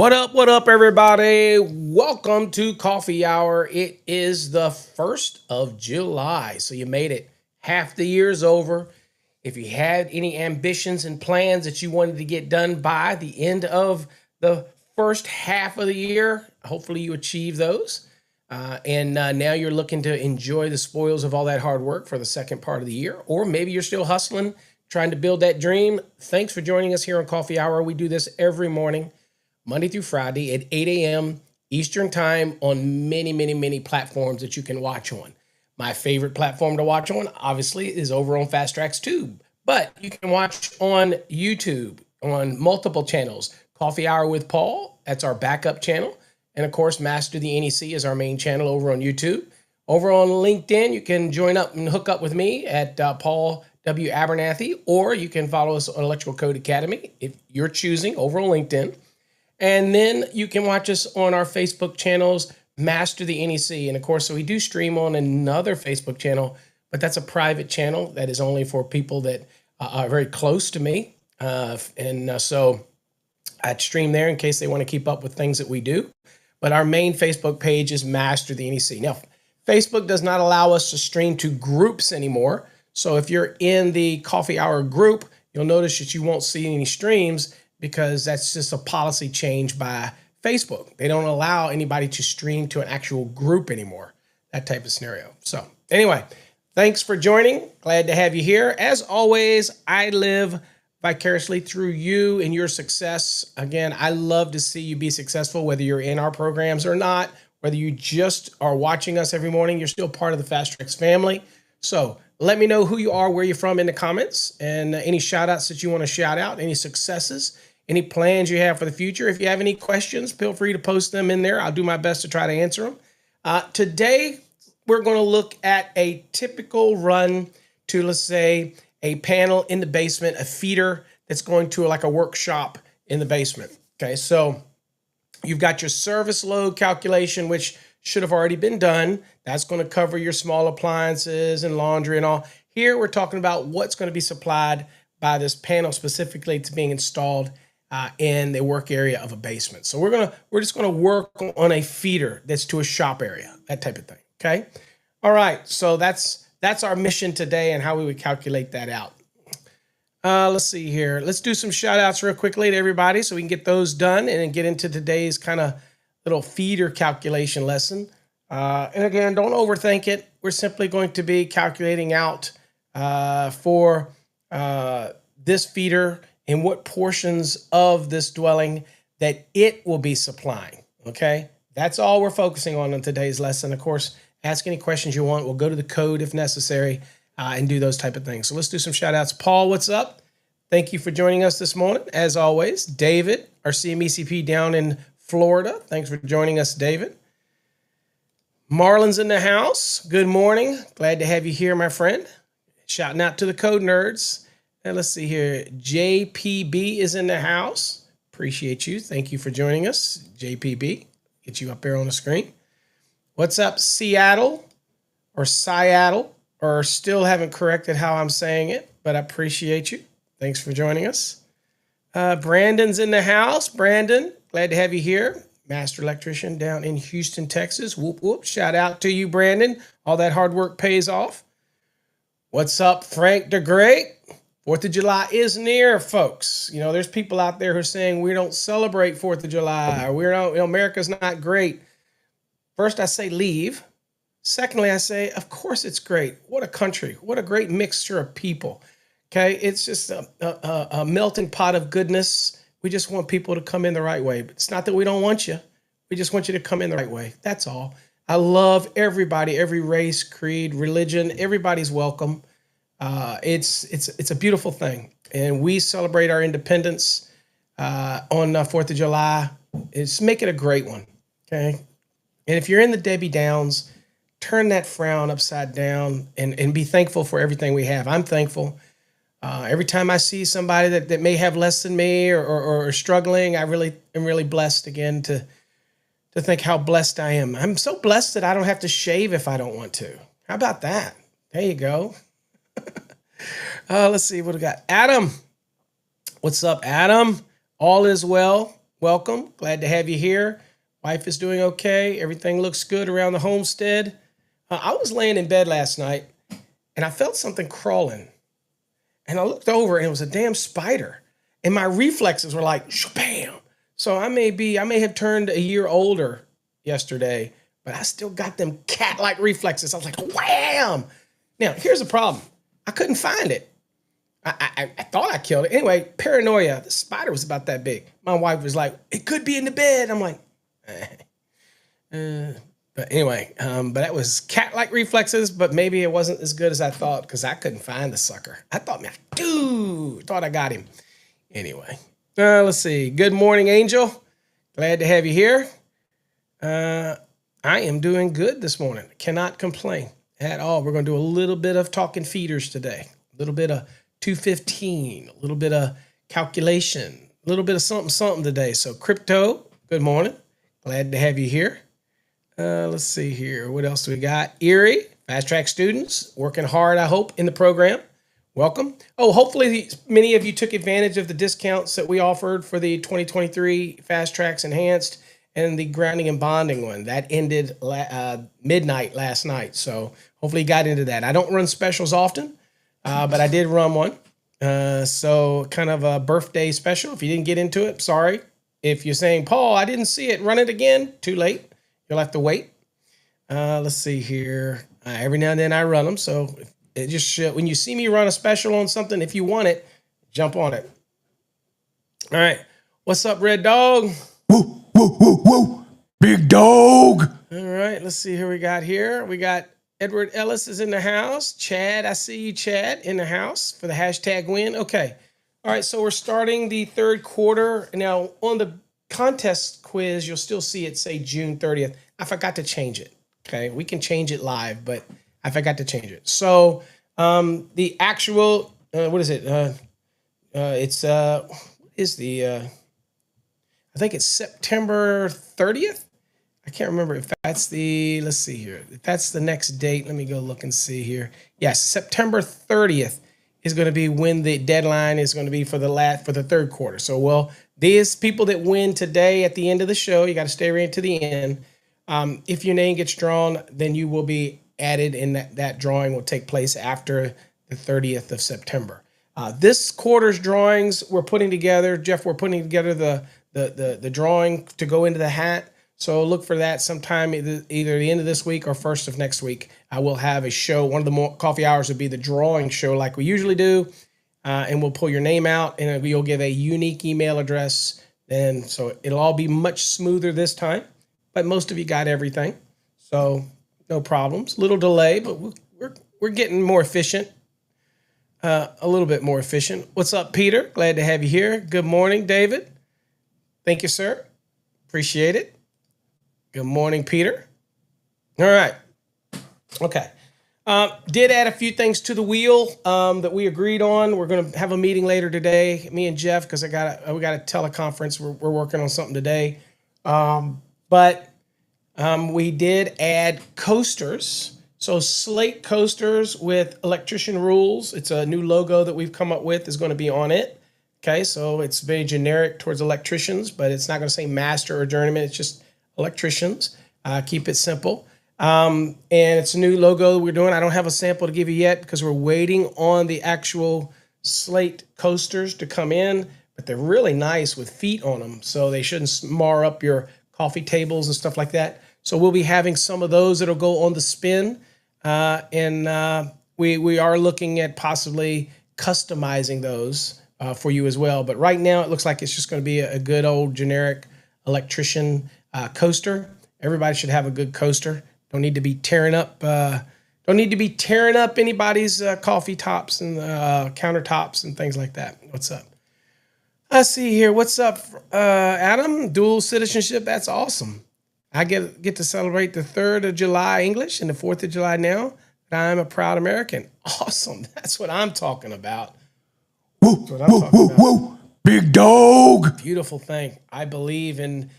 What up, everybody? Welcome to Coffee Hour. It is the 1st of July, so you made it. Half the year's over. If you had any ambitions and plans that you wanted to get done by the end of the first half of the year, hopefully you achieve those. And now you're looking to enjoy the spoils of all that hard work for the second part of the year. Or maybe you're still hustling, trying to build that dream. Thanks for joining us here on Coffee Hour. We do this every morning, Monday through Friday at 8 a.m. Eastern Time on many platforms that you can watch on. My favorite platform to watch on, obviously, is over on Fast Tracks Tube. But you can watch on YouTube on multiple channels. Coffee Hour with Paul, that's our backup channel. And of course, Master the NEC is our main channel over on YouTube. Over on LinkedIn, you can join up and hook up with me at Paul W. Abernathy, or you can follow us on Electrical Code Academy if you're choosing over on LinkedIn. And then you can watch us on our Facebook channels, Master the NEC. And of course, so we do stream on another Facebook channel, but that's a private channel that is only for people that are very close to me. So I'd stream there in case they want to keep up with things that we do. But our main Facebook page is Master the NEC. Now, Facebook does not allow us to stream to groups anymore. So if you're in the Coffee Hour group, you'll notice that you won't see any streams, because that's just a policy change by Facebook. They don't allow anybody to stream to an actual group anymore, that type of scenario. So anyway, thanks for joining. Glad to have you here. As always, I live vicariously through you and your success. Again, I love to see you be successful, whether you're in our programs or not, whether you just are watching us every morning, you're still part of the Fast Tracks family. So let me know who you are, where you're from in the comments, and any shout outs that you want to shout out, any successes, any plans you have for the future. If you have any questions, feel free to post them in there. I'll do my best to try to answer them. Today, we're going to look at a typical run to, let's say, a panel in the basement, a feeder that's going to like a workshop in the basement. Okay, so you've got your service load calculation, which should have already been done. That's going to cover your small appliances and laundry and all. Here, we're talking about what's going to be supplied by this panel specifically to being installed in the work area of a basement. So we're just gonna work on a feeder that's to a shop area, that type of thing. Okay. All right. So that's our mission today and how we would calculate that out. Let's see here. Let's do some shout outs real quickly to everybody so we can get those done and then get into today's kind of little feeder calculation lesson. And again, don't overthink it. We're simply going to be calculating out for this feeder and what portions of this dwelling that it will be supplying, okay? That's all we're focusing on in today's lesson. Of course, ask any questions you want. We'll go to the code if necessary and do those type of things. So let's do some shout outs. Paul, what's up? Thank you for joining us this morning, as always. David, our CMECP down in Florida. Thanks for joining us, David. Marlon's in the house. Good morning. Glad to have you here, my friend. Shouting out to the code nerds. And let's see here. JPB is in the house. Appreciate you. Thank you for joining us, JPB. Get you up there on the screen. What's up, Seattle or Seattle? Or still haven't corrected how I'm saying it, but I appreciate you. Thanks for joining us. Brandon's in the house. Brandon, glad to have you here. Master electrician down in Houston, Texas. Whoop, whoop. Shout out to you, Brandon. All that hard work pays off. What's up, Frank the Great? 4th of July is near, folks. You know, there's people out there who are saying we don't celebrate 4th of July, or America's not great. First, I say leave. Secondly, I say, of course it's great. What a country. What a great mixture of people. Okay, it's just a melting pot of goodness. We just want people to come in the right way. But it's not that we don't want you. We just want you to come in the right way. That's all. I love everybody, every race, creed, religion. Everybody's welcome. It's a beautiful thing, and we celebrate our independence on 4th of July. It's make it a great one, okay? And if you're in the Debbie Downs, turn that frown upside down and be thankful for everything we have. I'm thankful. Every time I see somebody that may have less than me or struggling, I really am really blessed again to think how blessed I am. I'm so blessed that I don't have to shave if I don't want to. How about that? There you go. Let's see what we got. Adam, what's up, Adam? All is well. welcome. Glad to have you here. Wife is doing okay. Everything looks good around the homestead. I was laying in bed last night and I felt something crawling. And I looked over and it was a damn spider. And my reflexes were like, bam. So I may have turned a year older yesterday, but I still got them cat-like reflexes. I was like, wham! Now, here's the problem. I couldn't find it. I thought I killed it. Anyway, paranoia. The spider was about that big. My wife was like, it could be in the bed. I'm like, but anyway, but that was cat-like reflexes, but maybe it wasn't as good as I thought because I couldn't find the sucker. I thought, man, thought I got him. Anyway, let's see. Good morning, Angel. Glad to have you here. I am doing good this morning. Cannot complain at all. We're going to do a little bit of talking feeders today. A little bit of 215, a little bit of calculation, a little bit of something today. So crypto, good morning. Glad to have you here. Let's see here. What else do we got? Erie, fast track students, working hard, I hope, in the program. Welcome. Oh, hopefully many of you took advantage of the discounts that we offered for the 2023 Fast Tracks Enhanced and the grounding and bonding one. That ended midnight last night. So hopefully you got into that. I don't run specials often, but I did run one. So kind of a birthday special. If you didn't get into it, sorry. If you're saying, Paul, I didn't see it, run it again, too late. You'll have to wait. Let's see here. Every now and then I run them. So it just when you see me run a special on something, if you want it, jump on it. All right. What's up, Red Dog? Woo, woo, woo, woo. Big dog. All right. Let's see who we got here. We got Edward Ellis is in the house. Chad, I see you, Chad, in the house for the hashtag win. Okay. All right. So we're starting the third quarter. Now, on the contest quiz, you'll still see it say June 30th. I forgot to change it. Okay. We can change it live, but I forgot to change it. So the actual, what is it? I think it's September 30th. I can't remember if that's let's see here. If that's the next date, let me go look and see here. Yes, September 30th is going to be when the deadline is going to be for the third quarter. So, well, these people that win today at the end of the show, you got to stay right to the end. If your name gets drawn, then you will be added, and that drawing will take place after the 30th of September. This quarter's drawings we're putting together, Jeff, we're putting together the drawing to go into the hat. So look for that sometime either the end of this week or first of next week. I will have a show. One of the coffee hours will be the drawing show like we usually do. And we'll pull your name out and you'll give a unique email address. And so it'll all be much smoother this time, but most of you got everything. So no problems. Little delay, but we're getting more efficient. A little bit more efficient. What's up, Peter? Glad to have you here. Good morning, David. Thank you, sir. Appreciate it. Good morning, Peter. All right. Okay. Did add a few things to the wheel that we agreed on. We're going to have a meeting later today, me and Jeff, because we got a teleconference. We're working on something today. But we did add coasters. So Slate coasters with electrician rules. It's a new logo that we've come up with is going to be on it. Okay, so it's very generic towards electricians, but it's not going to say master or journeyman. It's just electricians. Keep it simple. And it's a new logo we're doing. I don't have a sample to give you yet because we're waiting on the actual Slate coasters to come in, but they're really nice with feet on them, so they shouldn't mar up your coffee tables and stuff like that. So we'll be having some of those that'll go on the spin, and we are looking at possibly customizing those for you as well. But right now it looks like it's just going to be a good old generic electrician coaster. Everybody should have a good coaster. Don't need to be tearing up. Don't need to be tearing up anybody's coffee tops and countertops and things like that. What's up? Let's see here. What's up, Adam? Dual citizenship. That's awesome. I get to celebrate the 3rd of July English and the 4th of July now. I'm a proud American. Awesome. That's what I'm talking about. Woo, woo, woo, woo. Big dog. Beautiful thing. I believe in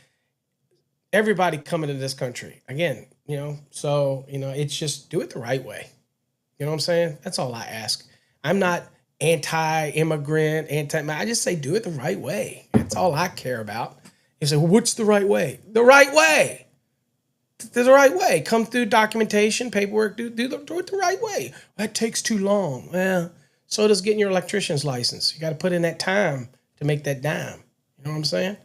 everybody coming to this country. Again, so, it's just do it the right way. You know what I'm saying? That's all I ask. I'm not anti-immigrant, I just say do it the right way. That's all I care about. You say, well, what's the right way? The right way. The right way. Come through documentation, paperwork, do it the right way. That takes too long. Well, so does getting your electrician's license. You got to put in that time to make that dime. You know what I'm saying?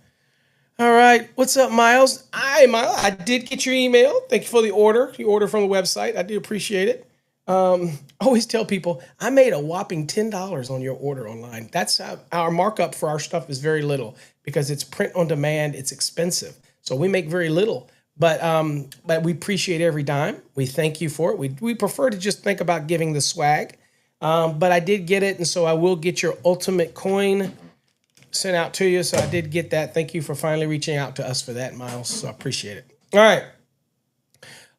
All right. What's up, Miles? Hi, Miles. I did get your email. Thank you for the order. You order from the website. I do appreciate it. I always tell people I made a whopping $10 on your order online. That's our markup for our stuff is very little because it's print on demand. It's expensive. So we make very little. But we appreciate every dime. We thank you for it. We prefer to just think about giving the swag. But I did get it, and so I will get your ultimate coin sent out to you. So I did get that. Thank you for finally reaching out to us for that, Miles. So I appreciate it. All right.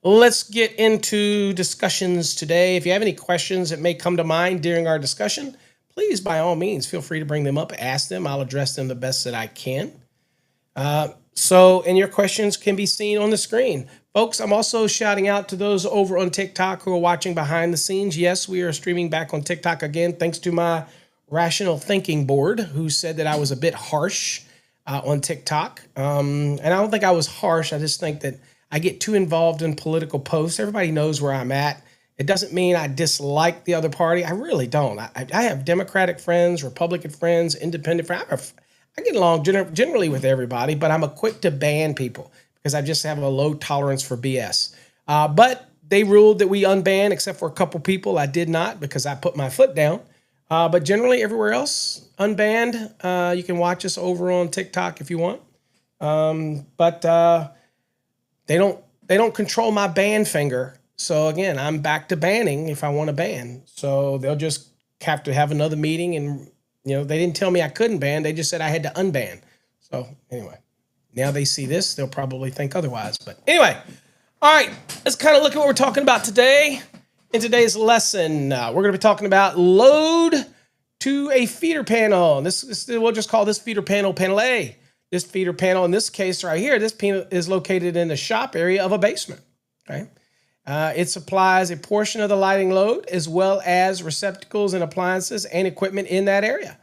Let's get into discussions today. If you have any questions that may come to mind during our discussion, please, by all means, feel free to bring them up, ask them. I'll address them the best that I can. And your questions can be seen on the screen. Folks, I'm also shouting out to those over on TikTok who are watching behind the scenes. Yes, we are streaming back on TikTok again, thanks to my rational thinking board who said that I was a bit harsh on TikTok. And I don't think I was harsh. I just think that I get too involved in political posts. Everybody knows where I'm at. It doesn't mean I dislike the other party. I really don't. I have Democratic friends, Republican friends, independent friends. I get along generally with everybody, but I'm quick to ban people because I just have a low tolerance for BS. But they ruled that we unban, except for a couple people. I did not because I put my foot down. But generally everywhere else, unbanned. You can watch us over on TikTok if you want. But they don't control my ban finger. So again, I'm back to banning if I want to ban. So they'll just have to have another meeting and they didn't tell me I couldn't ban. They just said I had to unban. So anyway, now they see this, they'll probably think otherwise. But anyway, all right, let's kind of look at what we're talking about today. In today's lesson, we're going to be talking about load to a feeder panel. We'll just call this feeder panel panel A. This feeder panel, in this case right here, this panel is located in the shop area of a basement. Okay. It supplies a portion of the lighting load as well as receptacles and appliances and equipment in that area.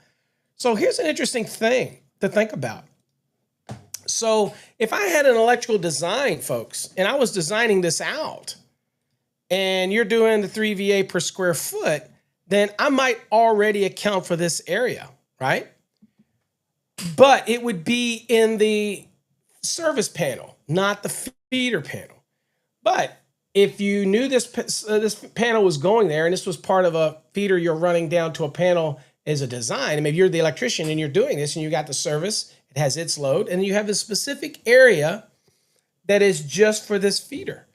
So here's an interesting thing to think about. So if I had an electrical design, folks, and I was designing this out, and you're doing the 3 VA per square foot, then I might already account for this area, right? But it would be in the service panel, not the feeder panel. But if you knew this panel was going there and this was part of a feeder you're running down to a panel as a design, and maybe you're the electrician and you're doing this and you got the service, it has its load, and you have a specific area that is just for this feeder.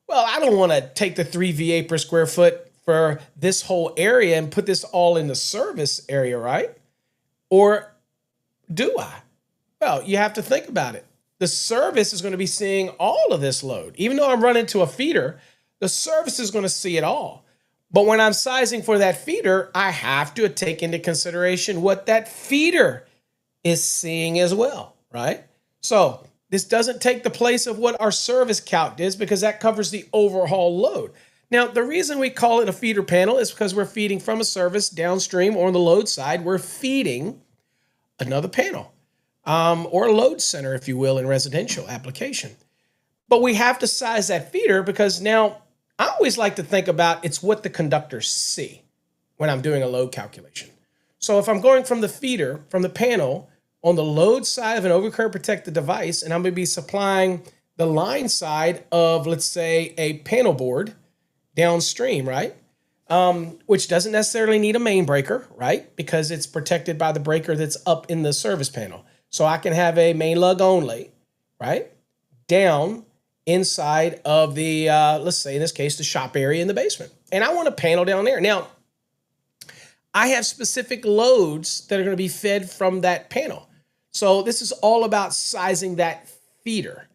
Well, I don't want to take the 3 VA per square foot for this whole area and put this all in the service area, right? Or do I? Well, you have to think about it. The service is going to be seeing all of this load. Even though I'm running to a feeder, the service is going to see it all. But when I'm sizing for that feeder, I have to take into consideration what that feeder is seeing as well, right? So this doesn't take the place of what our service count is because that covers the overall load. Now, the reason we call it a feeder panel is because we're feeding from a service downstream or on the load side. We're feeding another panel. Or a load center, if you will, in residential application. But we have to size that feeder because now I always like to think about it's what the conductors see when I'm doing a load calculation. So if I'm going from the feeder, from the panel, on the load side of an overcurrent protected device, and I'm going to be supplying the line side of, let's say, a panel board downstream, right? Which doesn't necessarily need a main breaker, right? Because it's protected by the breaker that's up in the service panel. So I can have a main lug only, right? Down inside of the, let's say in this case, the shop area in the basement. And I want a panel down there. Now, I have specific loads that are going to be fed from that panel. So this is all about sizing that feeder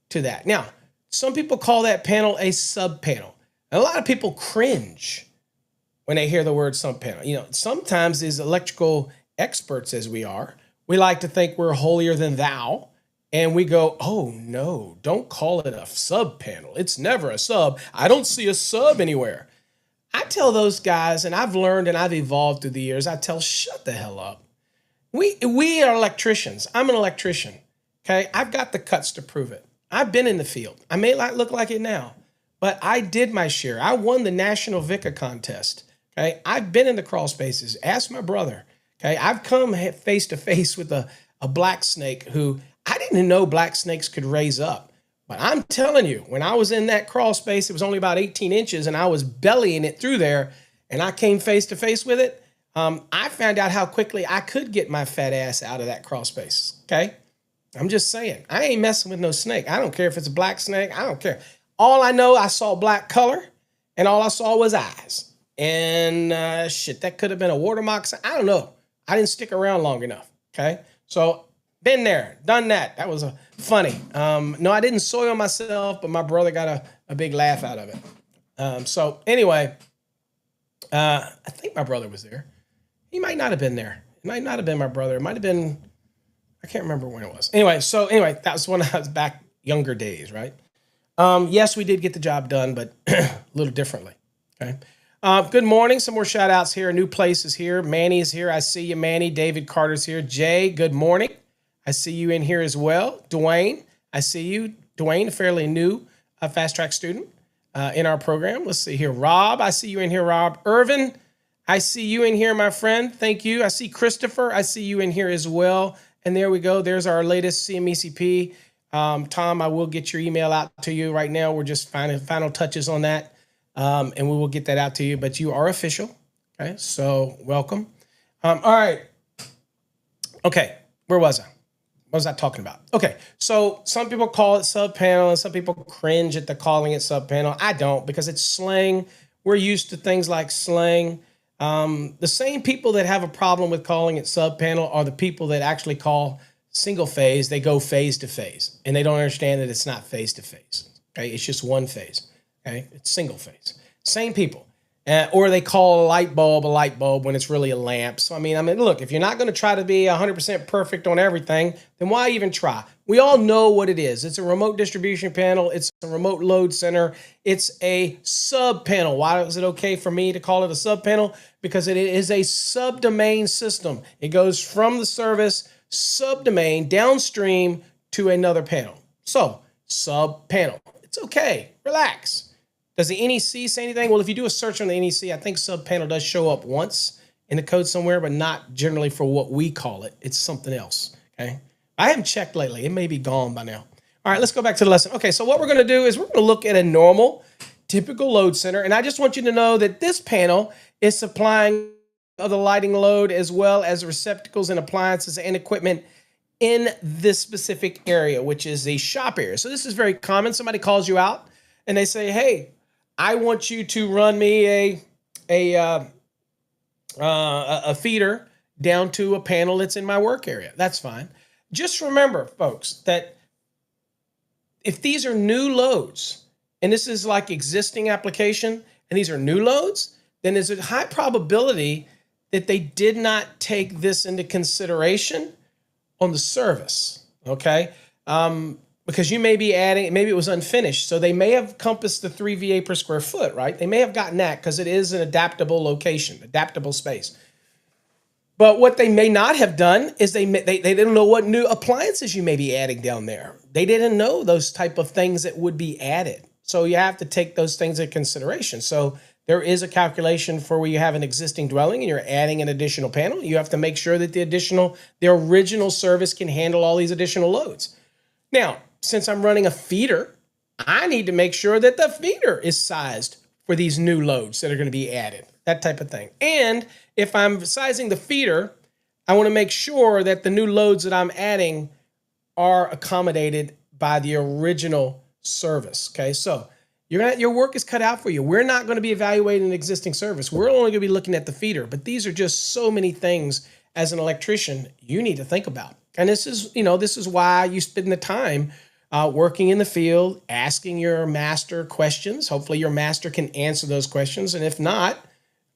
to that. Now, some people call that panel a sub panel. And a lot of people cringe when they hear the word sub panel. Sometimes as electrical experts as we are, we like to think we're holier than thou, and we go, oh no, don't call it a sub panel. It's never a sub. I don't see a sub anywhere. I tell those guys, and I've learned and I've evolved through the years, I tell, shut the hell up. We are electricians. I'm an electrician. Okay, I've got the cuts to prove it. I've been in the field. I may not look like it now, but I did my share. I won the National VICA contest. Okay, I've been in the crawl spaces. Ask my brother. Okay, I've come face to face with a black snake who I didn't know black snakes could raise up. But I'm telling you, when I was in that crawl space, it was only about 18 inches and I was bellying it through there and I came face to face with it. I found out how quickly I could get my fat ass out of that crawl space. Okay. I'm just saying, I ain't messing with no snake. I don't care if it's a black snake. I don't care. All I know, I saw black color and all I saw was eyes. And shit, that could have been a water moccasin. I don't know. I didn't stick around long enough. Okay. So been there, done that. That was funny. No, I didn't soil myself, but my brother got a big laugh out of it. So anyway, I think my brother was there. He might not have been there. It might not have been my brother. It might have been, I can't remember when it was. Anyway, that was when I was back younger days, right? Yes, we did get the job done, but a little differently. Okay. Good morning. Some more shout outs here. New places here. Manny is here. I see you, Manny. David Carter's here. Jay, good morning. I see you in here as well. Dwayne, I see you. Dwayne, a fairly new fast track student in our program. Let's see here. Rob, I see you in here, Rob. Irvin, I see you in here, my friend. Thank you. I see Christopher. I see you in here as well. And there we go. There's our latest CMECP. Tom, I will get your email out to you right now. We're just final touches on that. And we will get that out to you. But you are official. Okay, so welcome. All right. Okay, where was I? What was I talking about? Okay, so some people call it sub panel and some people cringe at the calling it sub panel. I don't, because it's slang. We're used to things like slang. The same people that have a problem with calling it sub panel are the people that actually call single phase. They go phase to phase and they don't understand that it's not phase to phase. Okay, it's just one phase. Okay, it's single phase. Same people. Or they call a light bulb when it's really a lamp. So, I mean, look, if you're not going to try to be 100% perfect on everything, then why even try? We all know what it is. It's a remote distribution panel. It's a remote load center. It's a sub panel. Why is it okay for me to call it a sub panel? Because it is a subdomain system. It goes from the service subdomain downstream to another panel. So, sub panel. It's okay. Relax. Does the NEC say anything? Well, if you do a search on the NEC, I think sub panel does show up once in the code somewhere, but not generally for what we call it. It's something else. Okay. I haven't checked lately. It may be gone by now. All right, let's go back to the lesson. Okay, so what we're going to do is we're going to look at a normal, typical load center. And I just want you to know that this panel is supplying the lighting load as well as receptacles and appliances and equipment in this specific area, which is the shop area. So this is very common. Somebody calls you out and they say, hey, I want you to run me a feeder down to a panel that's in my work area. That's fine. Just remember, folks, that if these are new loads, and this is like existing application, and these are new loads, then there's a high probability that they did not take this into consideration on the service, okay? Because you may be adding, maybe it was unfinished, so they may have compassed the 3 VA per square foot, right? They may have gotten that because it is an adaptable location, adaptable space. But what they may not have done is they didn't know what new appliances you may be adding down there. They didn't know those type of things that would be added. So you have to take those things into consideration. So there is a calculation for where you have an existing dwelling and you're adding an additional panel. You have to make sure that the original service can handle all these additional loads. Now, since I'm running a feeder, I need to make sure that the feeder is sized for these new loads that are going to be added, that type of thing. And if I'm sizing the feeder, I want to make sure that the new loads that I'm adding are accommodated by the original service. Okay, so your work is cut out for you. We're not going to be evaluating an existing service. We're only going to be looking at the feeder. But these are just so many things as an electrician you need to think about. And this is why you spend the time working in the field, asking your master questions. Hopefully your master can answer those questions. And if not,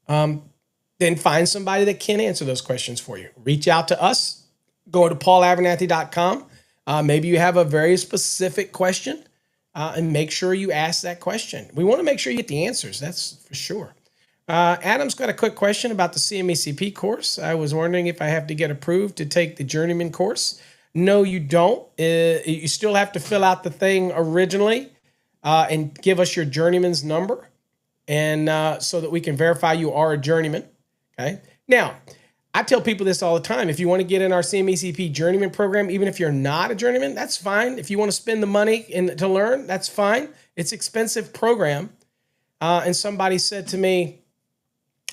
then find somebody that can answer those questions for you. Reach out to us. Go to paulabernathy.com. Maybe you have a very specific question and make sure you ask that question. We want to make sure you get the answers. That's for sure. Adam's got a quick question about the CMECP course. I was wondering if I have to get approved to take the journeyman course. No, you don't. You still have to fill out the thing originally and give us your journeyman's number, and so that we can verify you are a journeyman. Okay. Now, I tell people this all the time. If you want to get in our CMECP journeyman program, even if you're not a journeyman, that's fine. If you want to spend the money to learn, that's fine. It's an expensive program. And somebody said to me,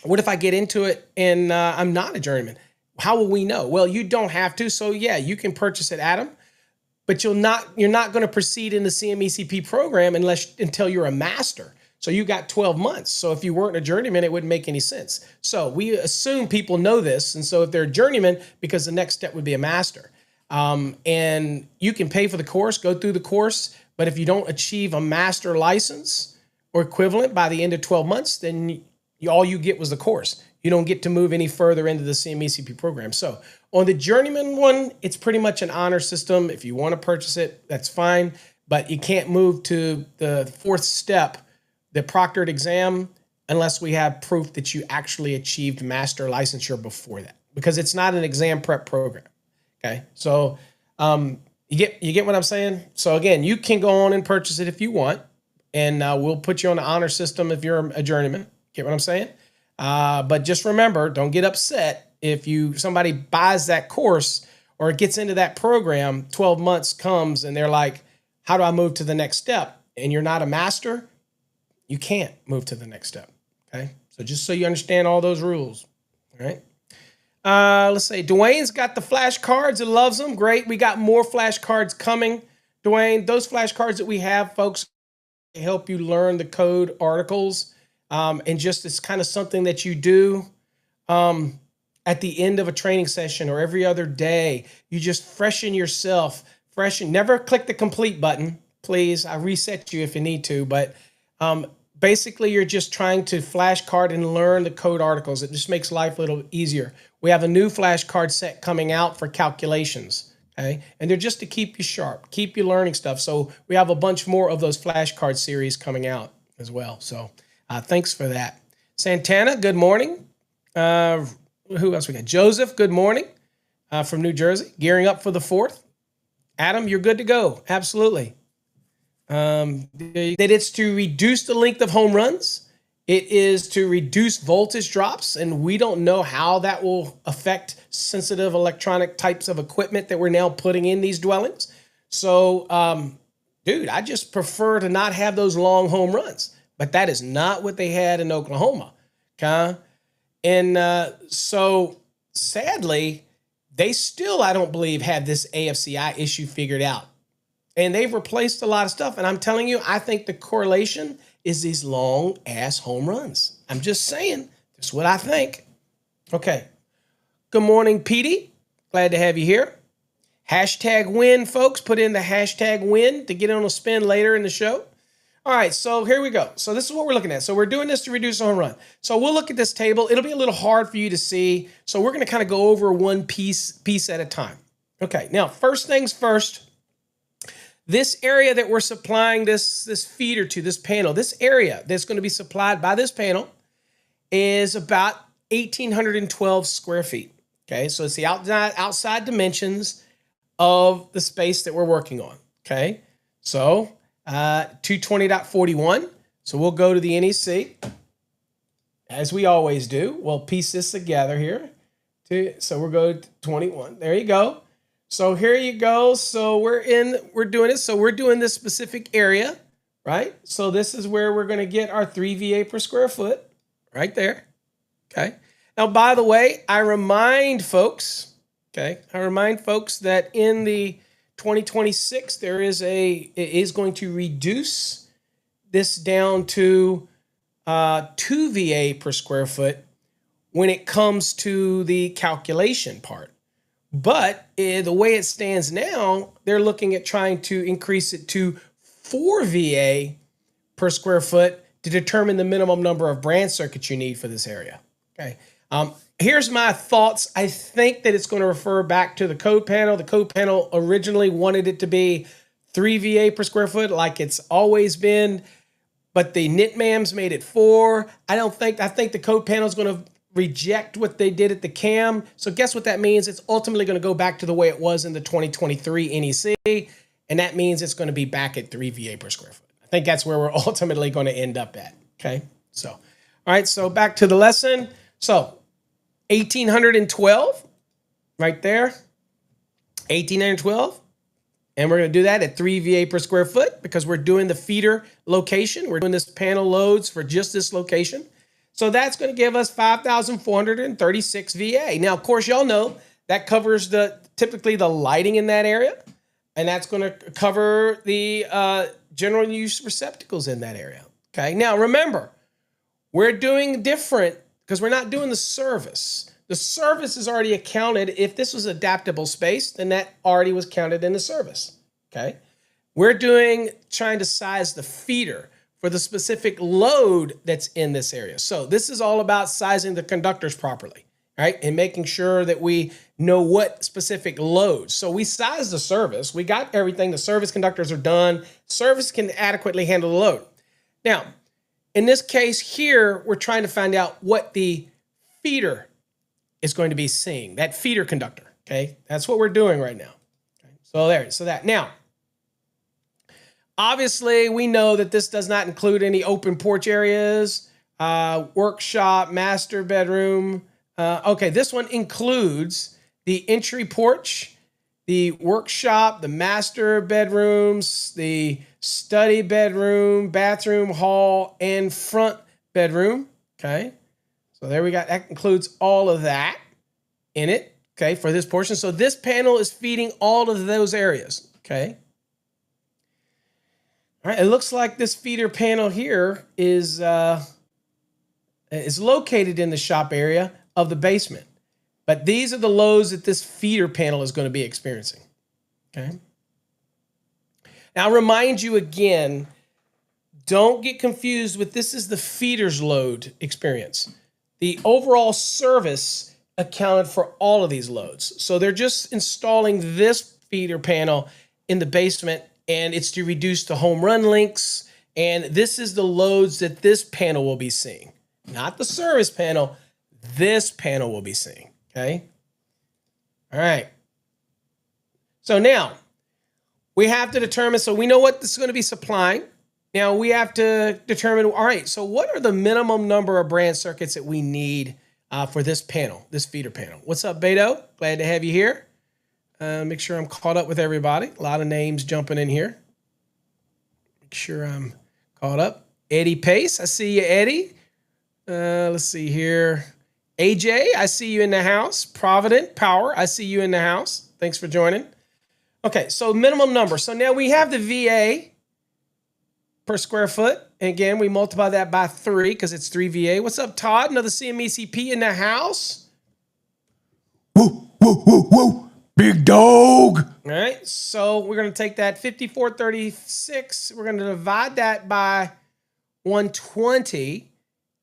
what if I get into it and I'm not a journeyman? How will we know? Well, you don't have to. So yeah, you can purchase it, Adam, but you're not going to proceed in the CMECP program until you're a master. So you got 12 months. So if you weren't a journeyman, it wouldn't make any sense. So we assume people know this. And so if they're a journeyman, because the next step would be a master. And you can pay for the course, go through the course. But if you don't achieve a master license or equivalent by the end of 12 months, then all you get was the course. You don't get to move any further into the CMECP program. So on the journeyman one, it's pretty much an honor system. If you want to purchase it, that's fine. But you can't move to the fourth step, the proctored exam, unless we have proof that you actually achieved master licensure before that, because it's not an exam prep program. Okay, so you get what I'm saying? So again, you can go on and purchase it if you want, and we'll put you on the honor system if you're a journeyman. Get what I'm saying? But just remember, don't get upset if somebody buys that course or gets into that program, 12 months comes and they're like, how do I move to the next step? And you're not a master, you can't move to the next step. Okay, so just so you understand all those rules. All right. Let's say Dwayne's got the flashcards and loves them. Great. We got more flashcards coming. Dwayne, those flashcards that we have, folks, help you learn the code articles. And just it's kind of something that you do at the end of a training session or every other day. You just freshen yourself. Never click the complete button, please. I reset you if you need to. But basically, you're just trying to flashcard and learn the code articles. It just makes life a little easier. We have a new flashcard set coming out for calculations. Okay, and they're just to keep you sharp, keep you learning stuff. So we have a bunch more of those flashcard series coming out as well. So thanks for that. Santana, good morning. Who else we got? Joseph, good morning from New Jersey. Gearing up for the 4th. Adam, you're good to go. Absolutely. That it's to reduce the length of home runs. It is to reduce voltage drops, and we don't know how that will affect sensitive electronic types of equipment that we're now putting in these dwellings. So, dude, I just prefer to not have those long home runs. But that is not what they had in Oklahoma. Okay? And so, sadly, they still, I don't believe, have this AFCI issue figured out. And they've replaced a lot of stuff. And I'm telling you, I think the correlation is these long-ass home runs. I'm just saying. That's what I think. Okay. Good morning, Petey. Glad to have you here. Hashtag win, folks. Put in the hashtag win to get on a spin later in the show. All right, so here we go. So this is what we're looking at. So we're doing this to reduce home run. So we'll look at this table. It'll be a little hard for you to see. So we're going to kind of go over one piece at a time. Okay, now first things first. This area that we're supplying this feeder to, this panel, this area that's going to be supplied by this panel is about 1,812 square feet. Okay, so it's the outside dimensions of the space that we're working on. Okay, so 220.41. So we'll go to the NEC, as we always do. We'll piece this together here. So we'll go to 21. There you go. So here you go. So we're doing it. So we're doing this specific area, right? So this is where we're going to get our 3 VA per square foot right there. Okay. Now, by the way, I remind folks that in the 2026, it is going to reduce this down to 2 VA per square foot when it comes to the calculation part. But the way it stands now, they're looking at trying to increase it to 4 VA per square foot to determine the minimum number of branch circuits you need for this area. Okay. Here's my thoughts. I think that it's going to refer back to the code panel. The code panel originally wanted it to be 3 VA per square foot like it's always been, but the NITMAMs made it 4. I think the code panel is going to reject what they did at the CAM. So guess what that means? It's ultimately going to go back to the way it was in the 2023 NEC. And that means it's going to be back at 3 VA per square foot. I think that's where we're ultimately going to end up at. Okay. So, all right. So back to the lesson. So 1812 right there, 1812. And we're going to do that at 3 VA per square foot because we're doing the feeder location. We're doing this panel loads for just this location. So that's going to give us 5,436 VA. Now, of course, y'all know that covers typically the lighting in that area. And that's going to cover the general use receptacles in that area. Okay. Now, remember, we're doing different because we're not doing the service. The service is already accounted. If this was adaptable space, then that already was counted in the service. Okay. We're trying to size the feeder for the specific load that's in this area. So this is all about sizing the conductors properly, right? And making sure that we know what specific loads. So we size the service. We got everything. The service conductors are done. Service can adequately handle the load. Now, in this case here, we're trying to find out what the feeder is going to be seeing, that feeder conductor, okay? That's what we're doing right now. Okay? So that. Now, obviously, we know that this does not include any open porch areas, workshop, master bedroom. Okay, this one includes the entry porch, the workshop, the master bedrooms, the study bedroom, bathroom, hall, and front bedroom. Okay, so there we got, that includes all of that in it, okay, for this portion. So this panel is feeding all of those areas, okay? All right, it looks like this feeder panel here is located in the shop area of the basement. But these are the loads that this feeder panel is going to be experiencing. Okay. Now, I'll remind you again, don't get confused with this is the feeder's load experience. The overall service accounted for all of these loads. So they're just installing this feeder panel in the basement, and it's to reduce the home run links. And this is the loads that this panel will be seeing. Not the service panel, this panel will be seeing, okay? All right. So now, we have to determine, so we know what this is going to be supplying. Now, we have to determine, all right, so what are the minimum number of branch circuits that we need for this panel, this feeder panel? What's up, Beto? Glad to have you here. Make sure I'm caught up with everybody. A lot of names jumping in here. Make sure I'm caught up. Eddie Pace, I see you, Eddie. Let's see here. AJ, I see you in the house. Provident Power, I see you in the house. Thanks for joining. Okay, so minimum number. So now we have the VA per square foot. And again, we multiply that by 3 because it's 3 VA. What's up, Todd? Another CMECP in the house. Woo, woo, woo, woo. Big dog. All right, so we're going to take that 5436. We're going to divide that by 120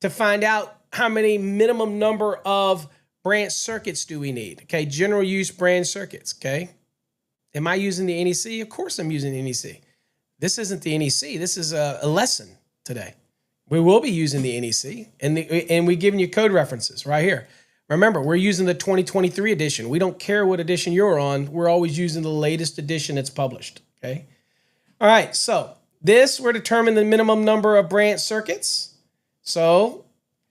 to find out how many minimum number of branch circuits do we need. Okay, general use branch circuits, okay? Am I using the NEC? Of course I'm using the NEC. This isn't the NEC. This is a lesson today. We will be using the NEC, and we're giving you code references right here. Remember, we're using the 2023 edition. We don't care what edition you're on. We're always using the latest edition that's published, okay? All right, so this, we're determining the minimum number of branch circuits. So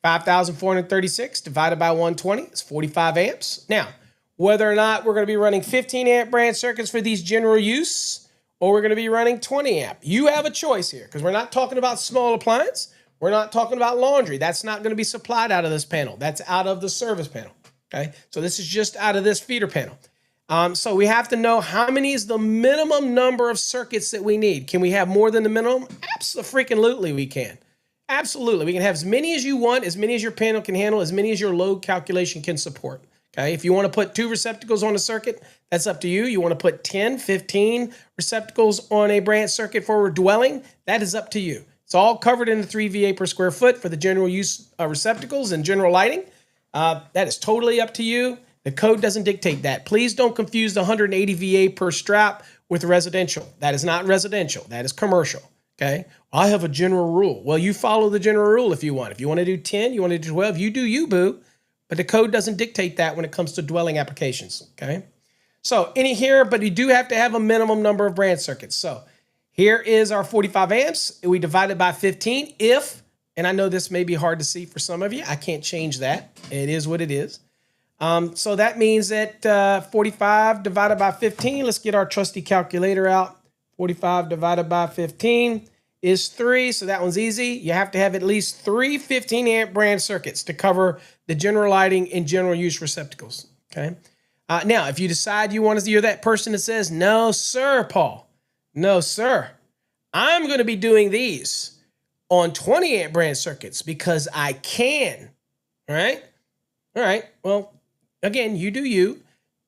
5,436 divided by 120 is 45 amps. Now, whether or not we're going to be running 15 amp branch circuits for these general use, or we're going to be running 20 amp. You have a choice here because we're not talking about small appliance. We're not talking about laundry. That's not going to be supplied out of this panel. That's out of the service panel, okay? So this is just out of this feeder panel. So we have to know how many is the minimum number of circuits that we need. Can we have more than the minimum? Absolutely we can. Absolutely. We can have as many as you want, as many as your panel can handle, as many as your load calculation can support. Okay, if you want to put 2 receptacles on a circuit, that's up to you. You want to put 10, 15 receptacles on a branch circuit for a dwelling, that is up to you. It's all covered in the 3 VA per square foot for the general use receptacles and general lighting. That is totally up to you. The code doesn't dictate that. Please don't confuse the 180 VA per strap with residential. That is not residential. That is commercial. Okay, I have a general rule. Well, you follow the general rule if you want. If you want to do 10, you want to do 12, you do you, boo. but the code doesn't dictate that when it comes to dwelling applications, okay? So any here, but you do have to have a minimum number of branch circuits. So here is our 45 amps. We divide it by 15 if, and I know this may be hard to see for some of you. I can't change that. It is what it is. So that means that 45 divided by 15, let's get our trusty calculator out. 45 divided by 15 is 3, so that one's easy. You have to have at least 3 15-amp branch circuits to cover the general lighting and general use receptacles, okay? Now, if you decide you're that person that says, no, sir, Paul, no, sir, I'm going to be doing these on 20-amp branch circuits because I can, all right? All right, well, again, you do you.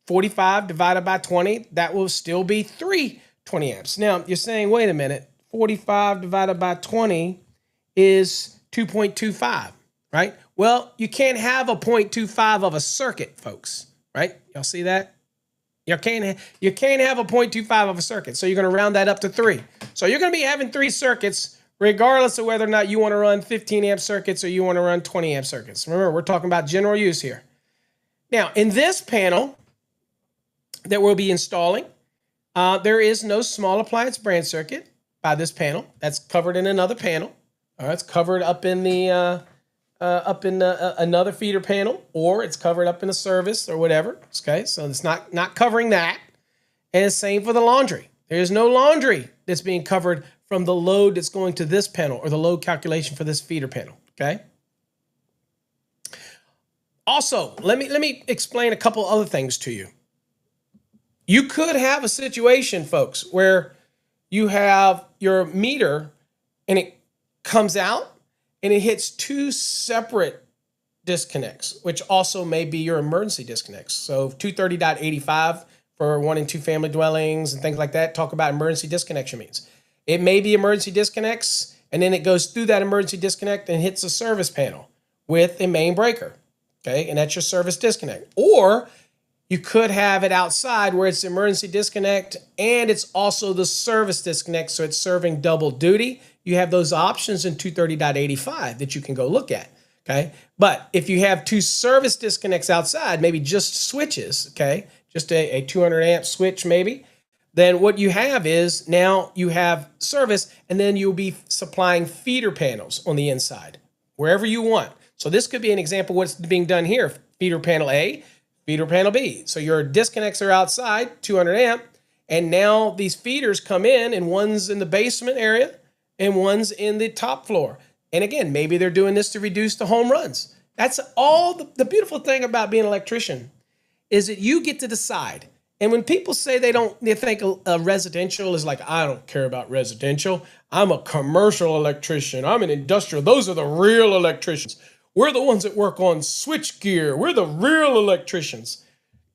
45 divided by 20, that will still be 3 20 amps. Now, you're saying, wait a minute, 45 divided by 20 is 2.25, right? Well, you can't have a 0.25 of a circuit, folks, right? Y'all see that? You can't have a 0.25 of a circuit, so you're going to round that up to 3. So you're going to be having 3 circuits regardless of whether or not you want to run 15-amp circuits or you want to run 20-amp circuits. Remember, we're talking about general use here. Now, in this panel that we'll be installing, there is no small appliance branch circuit by this panel. That's covered in another panel. All right, it's covered up in the another feeder panel, or it's covered up in a service or whatever. Okay, so it's not covering that. And it's same for the laundry. There's no laundry that's being covered from the load that's going to this panel or the load calculation for this feeder panel. Okay. Also, let me explain a couple other things to you. You could have a situation, folks, where you have your meter and it comes out and it hits 2 separate disconnects, which also may be your emergency disconnects. So 230.85 for 1 and 2 family dwellings and things like that, talk about emergency disconnection means. It may be emergency disconnects, and then it goes through that emergency disconnect and hits a service panel with a main breaker, okay? And that's your service disconnect. Or you could have it outside where it's emergency disconnect and it's also the service disconnect, so it's serving double duty. You have those options in 230.85 that you can go look at, okay? But if you have 2 service disconnects outside, maybe just switches, okay, just a 200 amp switch maybe, then what you have is now you have service and then you'll be supplying feeder panels on the inside, wherever you want. So this could be an example of what's being done here. Feeder panel A, feeder panel B. So your disconnects are outside, 200 amp, and now these feeders come in, and one's in the basement area and one's in the top floor. And again, maybe they're doing this to reduce the home runs. That's all the beautiful thing about being an electrician is that you get to decide. And when people say they think a residential is like, I don't care about residential. I'm a commercial electrician. I'm an industrial. Those are the real electricians. We're the ones that work on switch gear. We're the real electricians.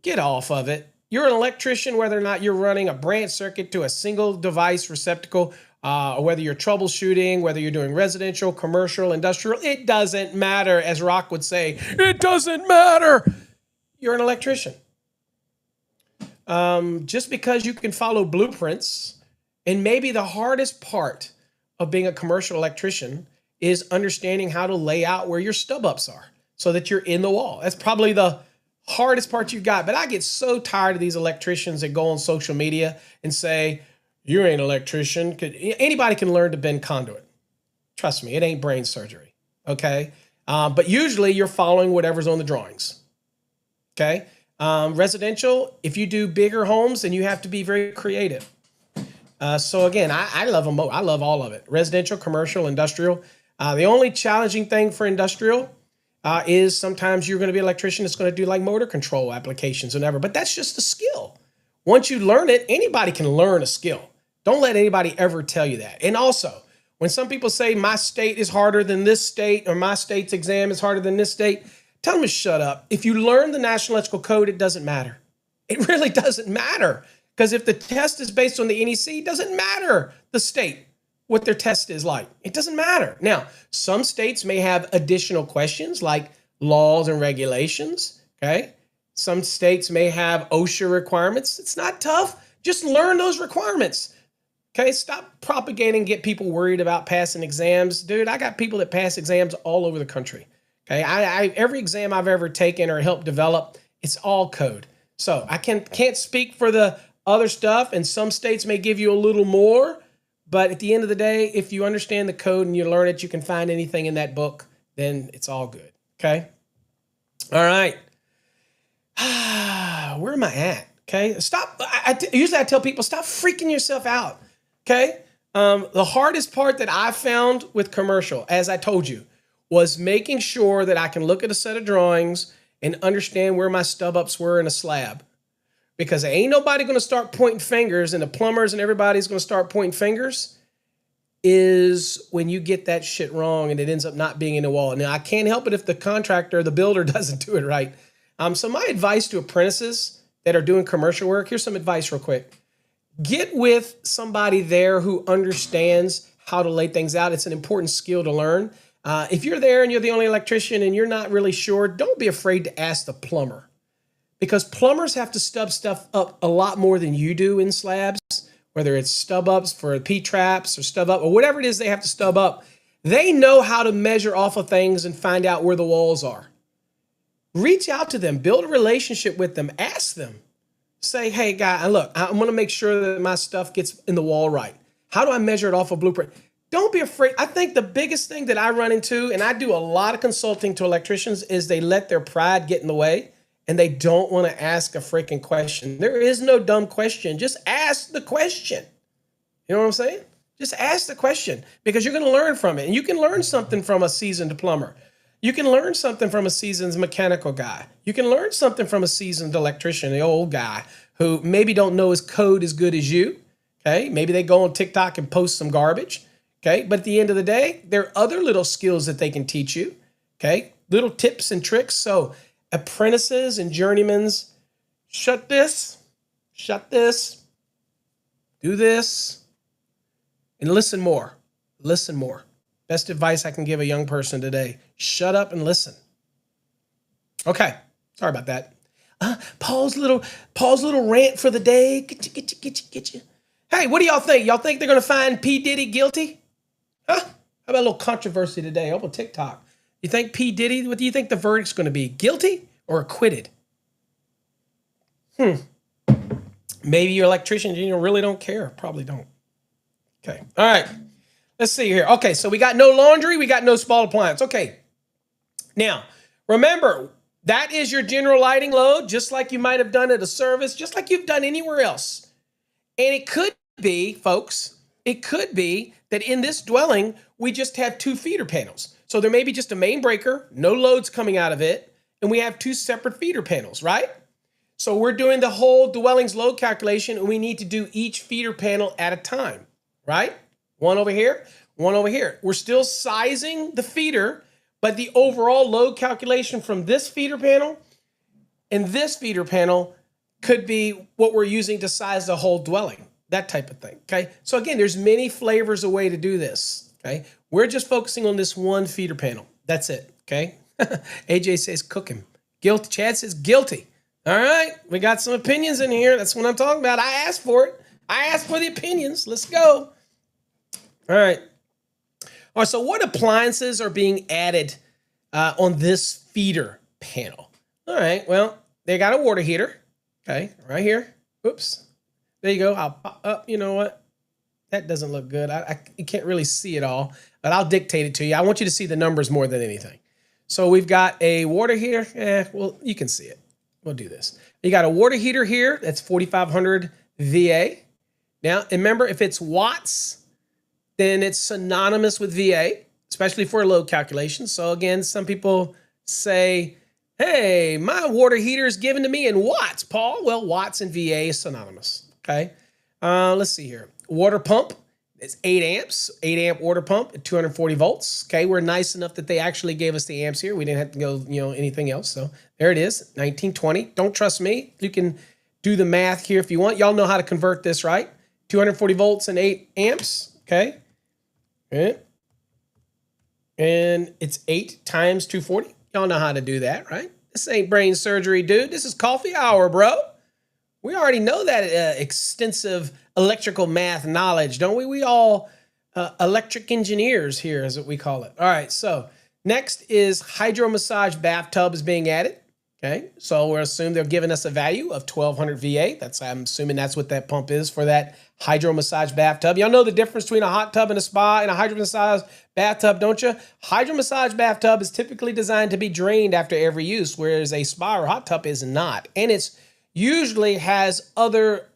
Get off of it. You're an electrician whether or not you're running a branch circuit to a single device receptacle, or whether you're troubleshooting, whether you're doing residential, commercial, industrial. It doesn't matter, as Rock would say. It doesn't matter. You're an electrician. Just because you can follow blueprints, and maybe the hardest part of being a commercial electrician is understanding how to lay out where your stub ups are so that you're in the wall. That's probably the hardest part you've got. But I get so tired of these electricians that go on social media and say, you ain't an electrician. Anybody can learn to bend conduit. Trust me, it ain't brain surgery, okay? But usually you're following whatever's on the drawings, okay? Residential, if you do bigger homes, then you have to be very creative. So again, I love them both. I love all of it. Residential, commercial, industrial. The only challenging thing for industrial is sometimes you're going to be an electrician that's going to do like motor control applications and whatever, but that's just a skill. Once you learn it, anybody can learn a skill. Don't let anybody ever tell you that. And also, when some people say my state is harder than this state or my state's exam is harder than this state, tell them to shut up. If you learn the National Electrical Code, it doesn't matter. It really doesn't matter. Because if the test is based on the NEC, it doesn't matter the state, what their test is like. It doesn't matter. Now, some states may have additional questions like laws and regulations, okay? Some states may have OSHA requirements. It's not tough. Just learn those requirements, okay? Stop propagating, get people worried about passing exams. Dude, I got people that pass exams all over the country. Okay, every exam I've ever taken or helped develop, it's all code. So I can't speak for the other stuff, and some states may give you a little more, but at the end of the day, if you understand the code and you learn it, you can find anything in that book, then it's all good. Okay. All right. Where am I at? Okay. Stop. Usually I tell people, stop freaking yourself out. Okay. The hardest part that I found with commercial, as I told you, was making sure that I can look at a set of drawings and understand where my stub ups were in a slab. Because ain't nobody going to start pointing fingers, and the plumbers and everybody's going to start pointing fingers, is when you get that shit wrong and it ends up not being in the wall. Now, I can't help it if the contractor, the builder, doesn't do it right. So my advice to apprentices that are doing commercial work, here's some advice real quick. Get with somebody there who understands how to lay things out. It's an important skill to learn. If you're there and you're the only electrician and you're not really sure, don't be afraid to ask the plumber. Because plumbers have to stub stuff up a lot more than you do in slabs, whether it's stub ups for P-traps or stub up or whatever it is they have to stub up. They know how to measure off of things and find out where the walls are. Reach out to them, build a relationship with them, ask them. Say, hey, guy, look, I'm going to make sure that my stuff gets in the wall right. How do I measure it off a blueprint? Don't be afraid. I think the biggest thing that I run into, and I do a lot of consulting to electricians, is they let their pride get in the way. And they don't want to ask a freaking question. There is no dumb question. Just ask the question. You know what I'm saying? Just ask the question because you're going to learn from it. And you can learn something from a seasoned plumber. You can learn something from a seasoned mechanical guy. You can learn something from a seasoned electrician, the old guy who maybe don't know his code as good as you. Okay. Maybe they go on TikTok and post some garbage. Okay. But at the end of the day, there are other little skills that they can teach you. Okay. Little tips and tricks. So apprentices and journeymans, shut this, do this, and listen more. Listen more. Best advice I can give a young person today. Shut up and listen. Okay, sorry about that. Paul's little rant for the day. Get you. Hey, what do y'all think? Y'all think they're gonna find P. Diddy guilty? Huh? How about a little controversy today over TikTok? You think P. Diddy, what do you think the verdict's going to be? Guilty or acquitted? Maybe your electrician, really don't care. Probably don't. Okay. All right. Let's see here. Okay. So we got no laundry. We got no small appliance. Okay. Now, remember, that is your general lighting load, just like you might have done at a service, just like you've done anywhere else. And it could be, folks, that in this dwelling, we just have 2 feeder panels. So there may be just a main breaker, no loads coming out of it, and we have 2 separate feeder panels, right? So we're doing the whole dwelling's load calculation, and we need to do each feeder panel at a time, right? One over here, one over here. We're still sizing the feeder, but the overall load calculation from this feeder panel and this feeder panel could be what we're using to size the whole dwelling, that type of thing, okay? So again, there's many flavors of way to do this, okay? We're just focusing on this one feeder panel. That's it, okay? AJ says cook him. Guilty. Chad says guilty. All right, we got some opinions in here. That's what I'm talking about. I asked for it. I asked for the opinions. Let's go. All right. All right, so what appliances are being added on this feeder panel? All right, well, they got a water heater, okay, right here. Oops. There you go. I'll pop up. You know what? That doesn't look good. You can't really see it all, but I'll dictate it to you. I want you to see the numbers more than anything. So we've got a water heater. Well, you can see it. We'll do this. You got a water heater here. That's 4,500 VA. Now, remember, if it's watts, then it's synonymous with VA, especially for load calculation. So again, some people say, hey, my water heater is given to me in watts, Paul. Well, watts and VA is synonymous, okay? Let's see here. Water pump, it's 8 amps, 8 amp water pump at 240 volts. Okay, we're nice enough that they actually gave us the amps here. We didn't have to go, anything else. So there it is, 1920. Don't trust me. You can do the math here if you want. Y'all know how to convert this, right? 240 volts and 8 amps, okay? And it's 8 times 240. Y'all know how to do that, right? This ain't brain surgery, dude. This is coffee hour, bro. We already know that extensive electrical math knowledge, don't we? We all electric engineers here is what we call it. All right, so Next is hydro massage bathtub is being added. Okay, so we're assuming they're giving us a value of 1200 VA. I'm assuming that's what that pump is for that hydro massage bathtub. Y'all know the difference between a hot tub and a spa and a hydro massage bathtub, don't you? Hydro massage bathtub is typically designed to be drained after every use, whereas a spa or hot tub is not. And it's usually has other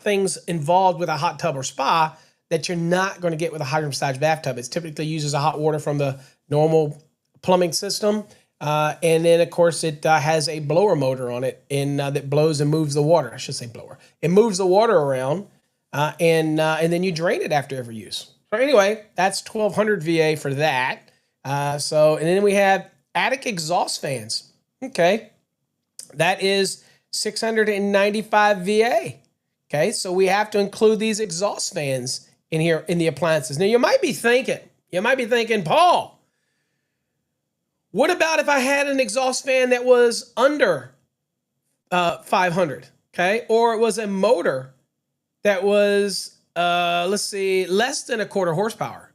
things involved with a hot tub or spa that you're not going to get with a hydro massage bathtub. It typically uses a hot water from the normal plumbing system. And then, of course, it has a blower motor on it that blows and moves the water. I should say blower. It moves the water around, and then you drain it after every use. So anyway, that's 1200 VA for that. And then we have attic exhaust fans. Okay, that is 695 VA. Okay, so we have to include these exhaust fans in here in the appliances. Now, you might be thinking, Paul, what about if I had an exhaust fan that was under 500, okay? Or it was a motor that was, less than a quarter horsepower.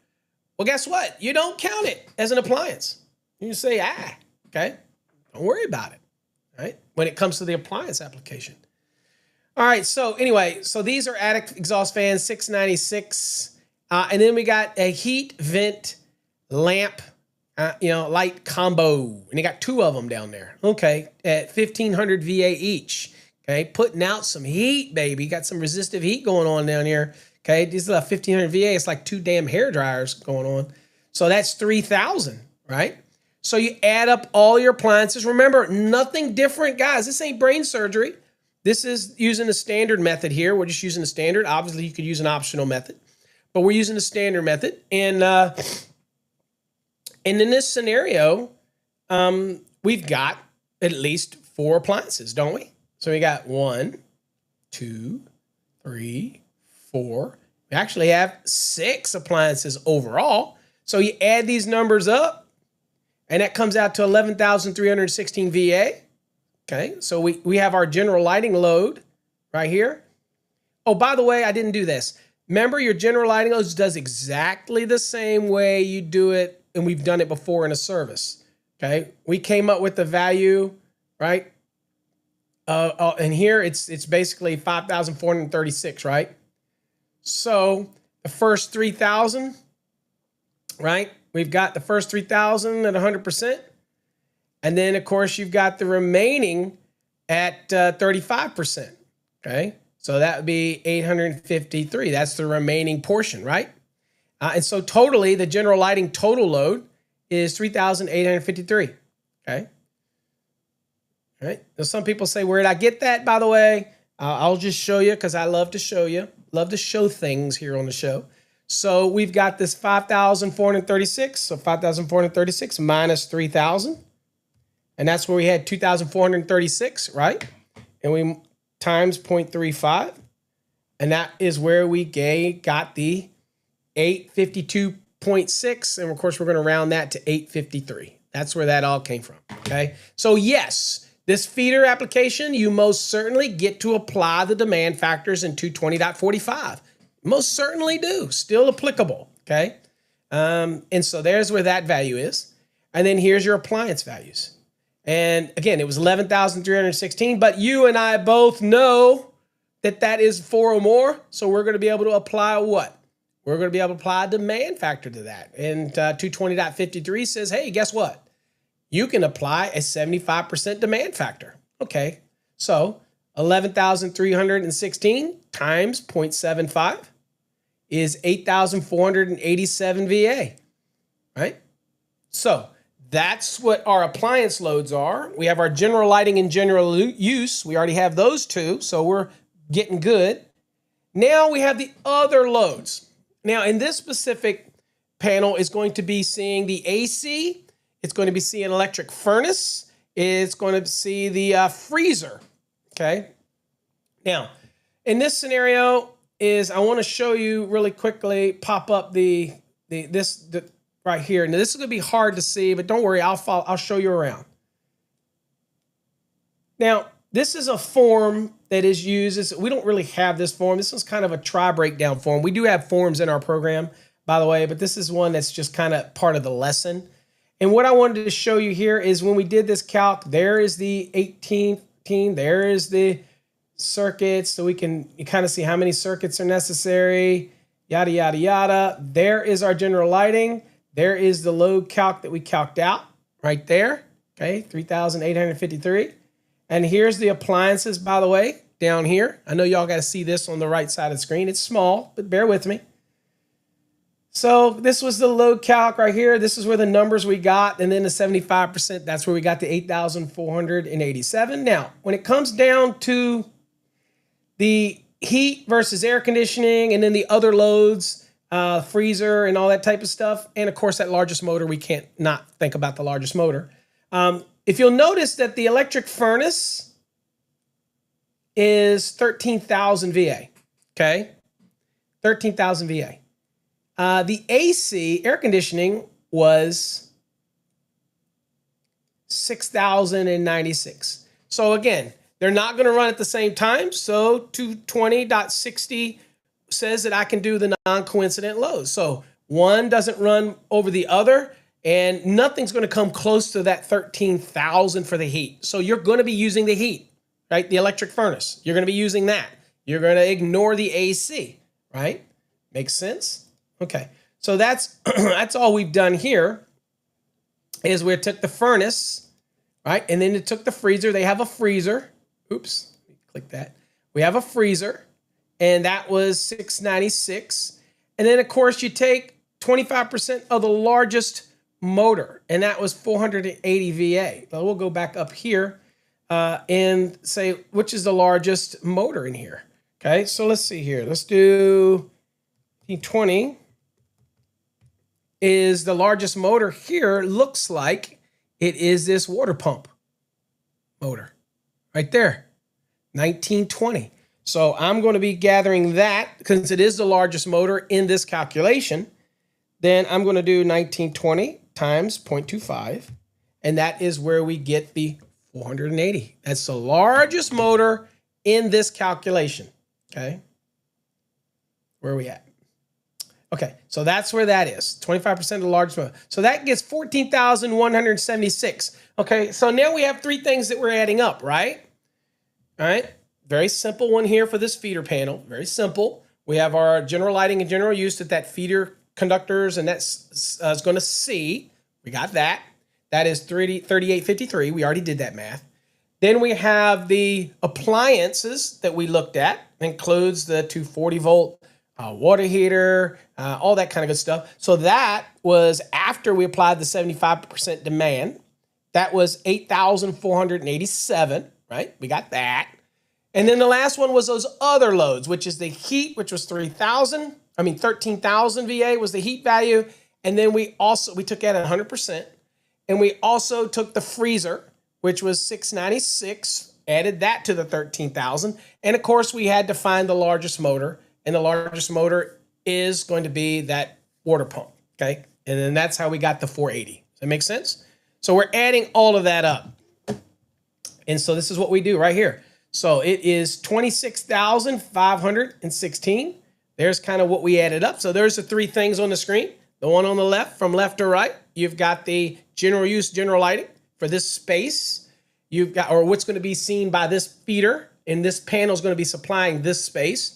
Well, guess what? You don't count it as an appliance. You say, okay, don't worry about it, right? When it comes to the appliance application. All right, so anyway, so these are attic exhaust fans, 696. And then we got a heat vent lamp light combo, and they got two of them down there. Okay, at 1500 VA each. Okay, putting out some heat, baby. Got some resistive heat going on down here. Okay, this is a 1500 VA. It's like two damn hair dryers going on. So that's 3000, right? So you add up all your appliances. Remember, nothing different, guys. This ain't brain surgery. This is using the standard method here. We're just using the standard. Obviously, you could use an optional method, but we're using the standard method. And in this scenario, we've got at least 4 appliances, don't we? So we got 1, 2, 3, 4. We actually have 6 appliances overall. So you add these numbers up, and that comes out to 11,316 VA. Okay, so we have our general lighting load right here. Oh, by the way, I didn't do this. Remember, your general lighting load does exactly the same way you do it, and we've done it before in a service. Okay, we came up with the value, right? And here it's basically 5,436, right? So the first 3,000, right? We've got the first 3,000 at 100%. And then, of course, you've got the remaining at 35%, okay? So that would be 853. That's the remaining portion, right? And so totally, the general lighting total load is 3,853, okay? All right. Now, some people say, where did I get that, by the way? I'll just show you because I love to show you. Love to show things here on the show. So we've got this 5,436. So 5,436 minus 3,000. And that's where we had 2,436, right? And we times 0.35. And that is where we got the 852.6. And of course, we're going to round that to 853. That's where that all came from, okay? So yes, this feeder application, you most certainly get to apply the demand factors in 220.45. Most certainly do, still applicable, okay? And so there's where that value is. And then here's your appliance values. And again, it was 11,316, but you and I both know that that is 4 or more. So we're going to be able to apply what? We're going to be able to apply a demand factor to that. And 220.53 says, hey, guess what? You can apply a 75% demand factor. Okay, so 11,316 times 0.75 is 8,487 VA, right? So that's what our appliance loads are. We have our general lighting and general use. We already have those two, so we're getting good. Now we have the other loads. Now in this specific panel is going to be seeing the AC. It's going to be seeing electric furnace. It's going to see the freezer, okay? Now, in this scenario is I want to show you really quickly, pop up this right here. Now, this is going to be hard to see, but don't worry, I'll show you around. Now, this is a form that is used. We don't really have this form. This is kind of a breakdown form. We do have forms in our program, by the way, but this is one that's just kind of part of the lesson. And what I wanted to show you here is when we did this calc, there is the 18, there is the circuits, so we can kind of see how many circuits are necessary, yada, yada, yada. There is our general lighting. There is the load calc that we calced out right there, okay, 3,853. And here's the appliances, by the way, down here. I know y'all got to see this on the right side of the screen. It's small, but bear with me. So this was the load calc right here. This is where the numbers we got. And then the 75%, that's where we got the 8,487. Now, when it comes down to the heat versus air conditioning and then the other loads, freezer and all that type of stuff, and of course that largest motor, we can't not think about the largest motor. If you'll notice that the electric furnace is 13,000 VA, okay? 13,000 VA. The AC, air conditioning, was 6,096. So again, they're not going to run at the same time. So 220.60 says that I can do the non-coincident loads. So one doesn't run over the other, and nothing's going to come close to that 13,000 for the heat. So you're going to be using the heat, right? The electric furnace. You're going to be using that. You're going to ignore the AC, right? Makes sense? Okay, so that's that's all we've done here is we took the furnace, right? And then it took the freezer. They have a freezer. Oops, click that. We have a freezer, and that was 696. And then, of course, you take 25% of the largest motor, and that was 480 VA. But we'll go back up here and say, which is the largest motor in here? Okay, so let's see here. Let's do T20. Is the largest motor here. Looks like it is this water pump motor right there, 1920. So I'm going to be gathering that because it is the largest motor in this calculation. Then I'm going to do 1920 times 0.25, and that is where we get the 480. That's the largest motor in this calculation. Okay, where are we at? Okay, so that's where that is, 25% of the largest motor. So that gets 14,176. Okay, so now we have three things that we're adding up, right? All right, very simple one here for this feeder panel, very simple. We have our general lighting and general use that feeder conductors, and that's is going to C. We got that. That is 3853. We already did that math. Then we have the appliances that we looked at, includes the 240 volt water heater, all that kind of good stuff. So that was after we applied the 75% demand. That was 8,487, right? We got that. And then the last one was those other loads, which is the heat, which was 13,000 VA was the heat value. And then we took that at 100%. And we also took the freezer, which was 696, added that to the 13,000. And of course, we had to find the largest motor. And the largest motor is going to be that water pump, okay? And then that's how we got the 480. Does that make sense? So we're adding all of that up. And so this is what we do right here. So it is 26,516. There's kind of what we added up. So there's the three things on the screen. The one on the left, from left to right, you've got the general use, general lighting for this space. You've got, or what's going to be seen by this feeder, and this panel is going to be supplying this space.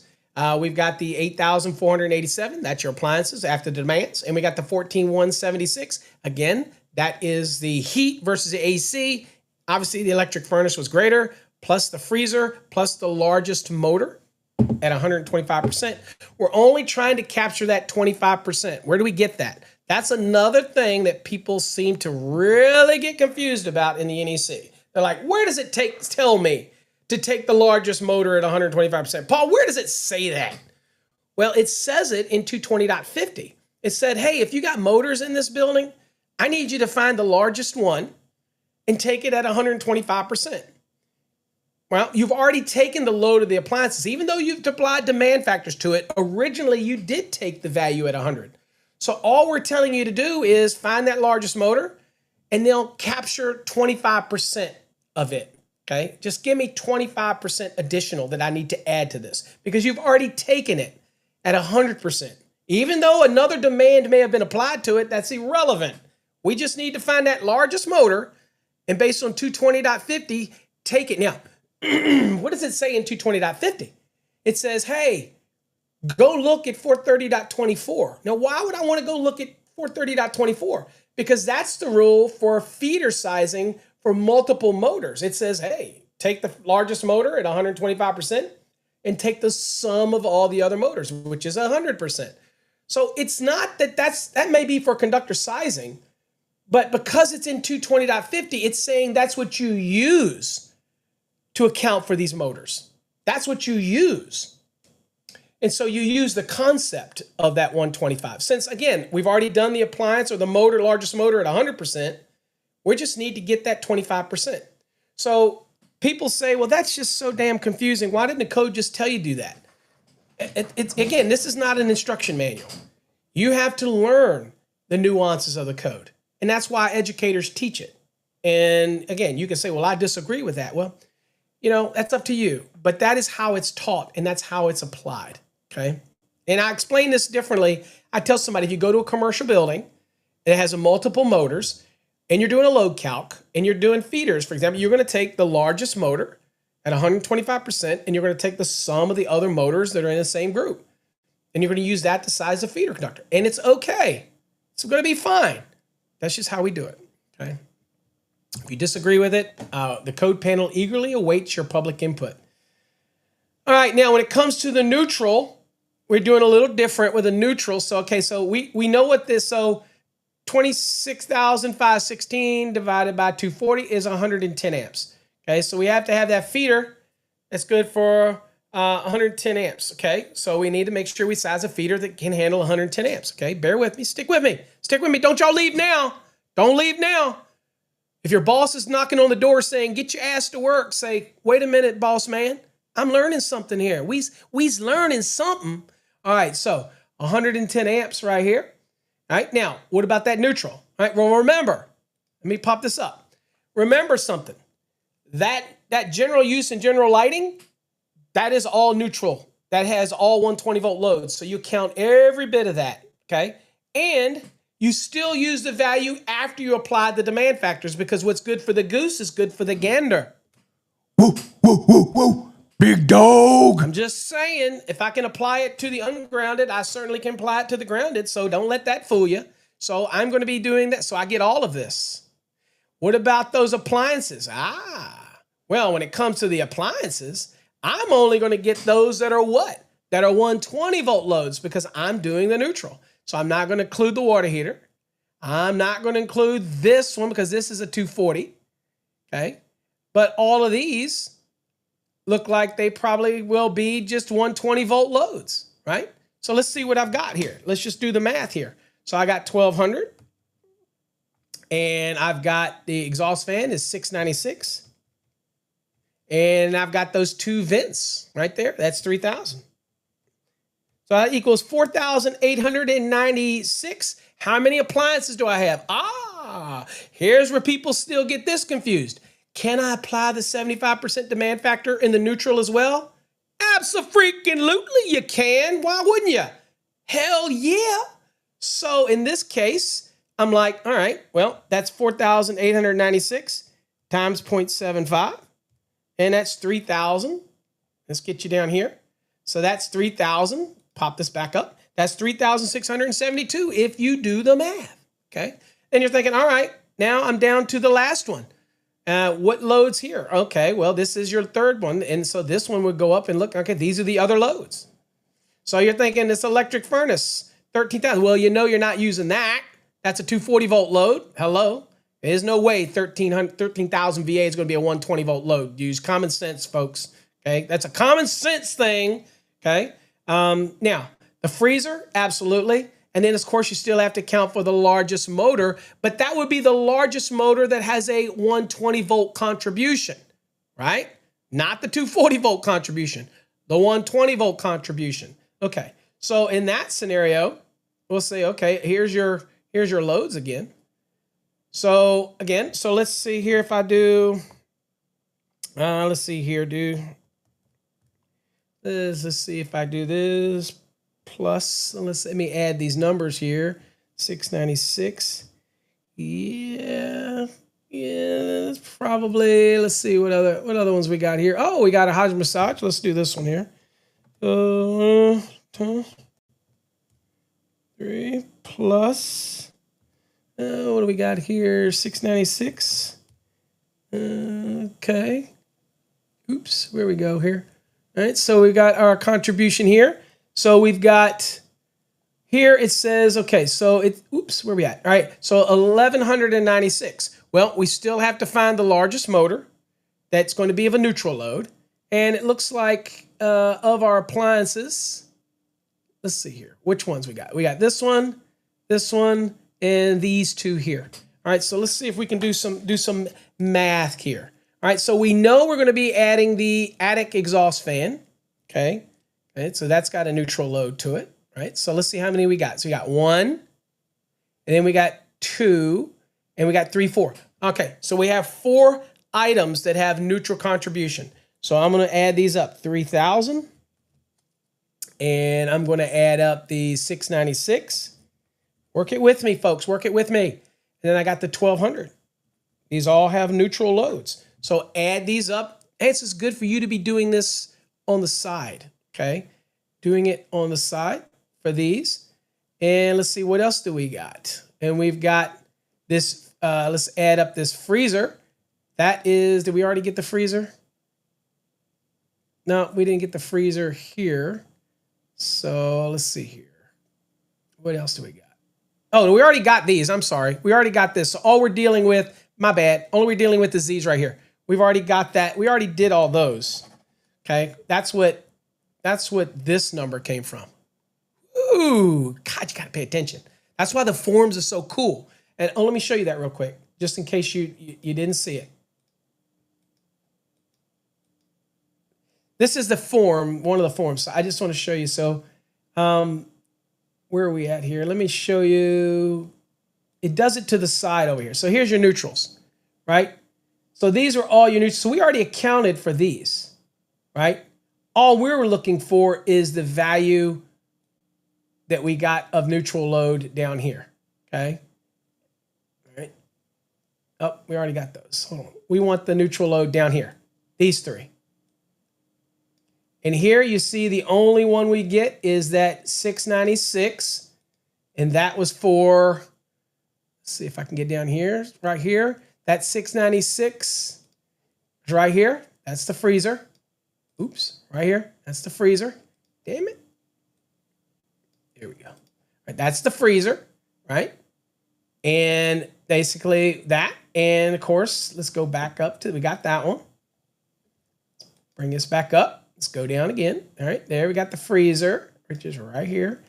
We've got the 8,487. That's your appliances after demands. And we got the 14,176. Again, that is the heat versus the AC. Obviously, the electric furnace was greater, plus the freezer, plus the largest motor at 125%. We're only trying to capture that 25%. Where do we get that? That's another thing that people seem to really get confused about in the NEC. They're like, where does it tell me to take the largest motor at 125%? Paul, where does it say that? Well, it says it in 220.50. It said, hey, if you got motors in this building, I need you to find the largest one and take it at 125%. Well, you've already taken the load of the appliances. Even though you've applied demand factors to it, originally you did take the value at 100. So all we're telling you to do is find that largest motor, and they'll capture 25% of it. Okay, just give me 25% additional that I need to add to this because you've already taken it at 100%. Even though another demand may have been applied to it, that's irrelevant. We just need to find that largest motor, and based on 220.50, take it. Now, what does it say in 220.50? It says, hey, go look at 430.24. Now, why would I want to go look at 430.24? Because that's the rule for feeder sizing for multiple motors. It says, hey, take the largest motor at 125% and take the sum of all the other motors, which is 100%. So it's not that may be for conductor sizing, but because it's in 220.50, it's saying that's what you use to account for these motors. That's what you use. And so you use the concept of that 125. Since, again, we've already done the appliance or the motor, largest motor at 100%, we just need to get that 25%. So people say, well, that's just so damn confusing. Why didn't the code just tell you to do that? Again, this is not an instruction manual. You have to learn the nuances of the code. And that's why educators teach it. And again, you can say, well, I disagree with that. Well, that's up to you. But that is how it's taught, and that's how it's applied. Okay. And I explain this differently. I tell somebody, if you go to a commercial building, it has multiple motors, and you're doing a load calc, and you're doing feeders, for example, you're going to take the largest motor at 125%, and you're going to take the sum of the other motors that are in the same group. And you're going to use that to size the feeder conductor. And it's okay. It's going to be fine. That's just how we do it. Okay. If you disagree with it, the code panel eagerly awaits your public input. All right. Now, when it comes to the neutral, we're doing a little different with a neutral. So we know what this, so 26,516 divided by 240 is 110 amps. Okay. So we have to have that feeder that's good for 110 amps. Okay. So we need to make sure we size a feeder that can handle 110 amps. Okay. Bear with me. Stick with me. Stick with me. Don't y'all leave now. Don't leave now. If your boss is knocking on the door saying, get your ass to work, say, wait a minute, boss man. I'm learning something here. We's learning something. All right. So 110 amps right here. All right. Now, what about that neutral? All right. Well, remember, let me pop this up. Remember something. That general use and general lighting, that is all neutral. That has all 120 volt loads. So you count every bit of that. Okay. And you still use the value after you apply the demand factors, because what's good for the goose is good for the gander. Woo, woo, woo, woo. Big dog. I'm just saying, if I can apply it to the ungrounded, I certainly can apply it to the grounded. So don't let that fool you. So I'm going to be doing that. So I get all of this. What about those appliances? Well, when it comes to the appliances, I'm only going to get those that are what? That are 120 volt loads, because I'm doing the neutral. So I'm not going to include the water heater. I'm not going to include this one because this is a 240. Okay. But all of these look like they probably will be just 120 volt loads, right? So let's see what I've got here. Let's just do the math here. So I got 1200, and I've got the exhaust fan is 696. And I've got those two vents right there. That's 3000. So that equals 4,896. How many appliances do I have? Here's where people still get this confused. Can I apply the 75% demand factor in the neutral as well? Abso-freaking-lutely you can. Why wouldn't you? Hell yeah. So in this case, I'm like, all right, well, that's 4,896 times 0.75. And that's 3,000. Let's get you down here. So that's 3,000. Pop this back up. That's 3,672 if you do the math. Okay. And you're thinking, all right, now I'm down to the last one. What loads here? Okay, well, this is your third one. And so this one would go up and look, okay, these are the other loads. So you're thinking this electric furnace, 13,000. Well, you're not using that. That's a 240 volt load. Hello. There's no way 13,000 VA is going to be a 120 volt load. Use common sense, folks. Okay. That's a common sense thing. Okay. Now, the freezer, absolutely. And then, of course, you still have to account for the largest motor, but that would be the largest motor that has a 120 volt contribution, right? Not the 240 volt contribution, the 120 volt contribution. Okay, so in that scenario, we'll say, okay, here's your loads again. So again, so let's see here if I do, let's see here, let's see if I do this. Plus, let me add these numbers here. 696 Yeah, it's probably, let's see what other ones we got here. Oh, we got a Hajj massage. Let's do this one here. 3 plus. What do we got here? 696. Okay. Oops, where we go here. All right, so we got our contribution here. So we've got here it says, okay, so where we at? All right, so 1196. Well, we still have to find the largest motor that's going to be of a neutral load. And it looks like of our appliances, let's see here. Which ones we got? We got this one, and these two here. All right, so let's see if we can do some math here. All right, so we know we're going to be adding the attic exhaust fan. Okay, so that's got a neutral load to it. Right, so let's see how many we got. So we got 1, and then we got 2, and we got 3, 4. Okay, so we have 4 items that have neutral contribution. So I'm going to add these up. 3,000, and I'm going to add up the 696. Work it with me, folks. Work it with me. And then I got the 1,200. These all have neutral loads. So add these up. And it's just good for you to be doing this on the side, okay? Doing it on the side for these. And let's see, what else do we got? And we've got this, let's add up this freezer. That is, did we already get the freezer? No, we didn't get the freezer here. So let's see here. What else do we got? Oh, we already got these. I'm sorry. We already got this. So all we're dealing with, my bad, all we're dealing with is these right here. We've already got that. We already did all those. Okay, that's what this number came from. Ooh, God, you got to pay attention. That's why the forms are so cool. And let me show you that real quick, just in case you didn't see it. This is the form, one of the forms. So I just want to show you. So where are we at here? Let me show you. It does it to the side over here. So here's your neutrals, right? So these are all your neutrals. So we already accounted for these, right? All we were looking for is the value that we got of neutral load down here, okay? All right. Oh, we already got those. Hold on. We want the neutral load down here, these 3. And here you see the only one we get is that 696, and that was for, let's see if I can get down here, right here. That 696 is right here. That's the freezer. Oops, right here. That's the freezer. Damn it. Here we go. All right, that's the freezer, right? And basically that. And of course, let's go back up to, we got that one. Bring this back up. Let's go down again. All right, there we got the freezer, which is right here.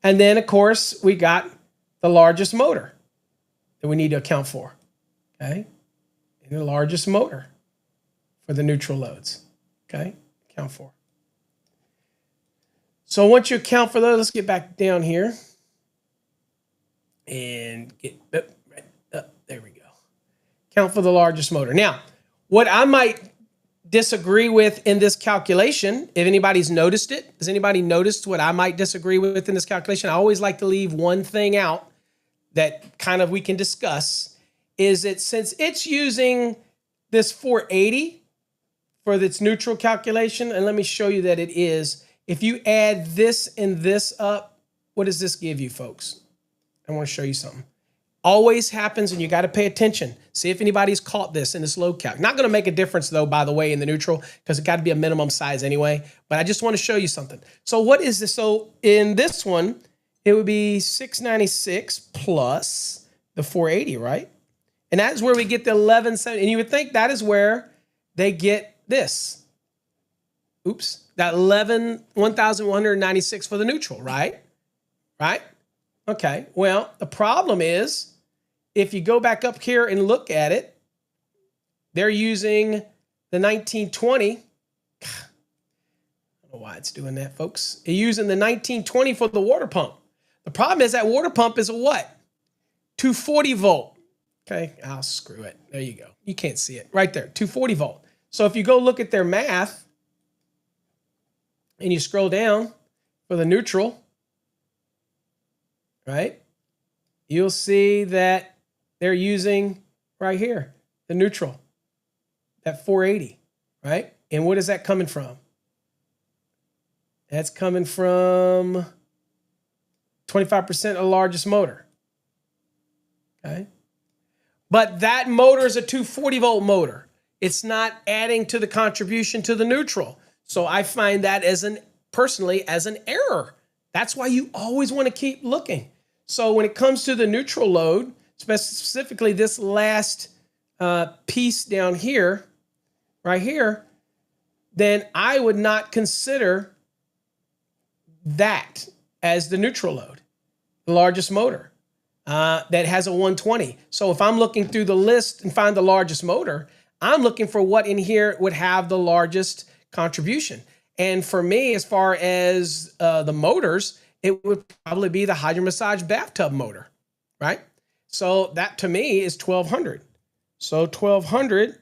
And then, of course, we got the largest motor that we need to account for, okay? And the largest motor for the neutral loads, okay? Account for. So once you account for those, let's get back down here and get right up. There we go. Count for the largest motor. Now, what I might disagree with in this calculation, if anybody's noticed it, has anybody noticed what I might disagree with in this calculation? I always like to leave one thing out that kind of we can discuss, is that since it's using this 480 for its neutral calculation, and let me show you that it is, if you add this and this up, what does this give you, folks? I want to show you something. Always happens, and you got to pay attention. See if anybody's caught this in this load calc. Not going to make a difference, though, by the way, in the neutral, because it got to be a minimum size anyway. But I just want to show you something. So what is this? So in this one, it would be 696 plus the 480, right? And that is where we get the 1170. And you would think that is where they get this. Oops. That 1,196 for the neutral, right? Right? Okay. Well, the problem is, if you go back up here and look at it, they're using the 1920. I don't know why it's doing that, folks. They're using the 1920 for the water pump. The problem is that water pump is a what? 240 volt. Okay, I'll screw it. There you go. You can't see it. Right there, 240 volt. So if you go look at their math and you scroll down for the neutral, right, you'll see that they're using right here, the neutral, that 480, right? And what is that coming from? That's coming from 25% of the largest motor. Okay. But that motor is a 240 volt motor. It's not adding to the contribution to the neutral. So I find that personally as an error. That's why you always want to keep looking. So when it comes to the neutral load, specifically this last piece down here, right here, then I would not consider that as the neutral load, the largest motor that has a 120. So if I'm looking through the list and find the largest motor, I'm looking for what in here would have the largest contribution. And for me, as far as the motors, it would probably be the Hydro Massage bathtub motor, right? So that to me is 1200. So 1200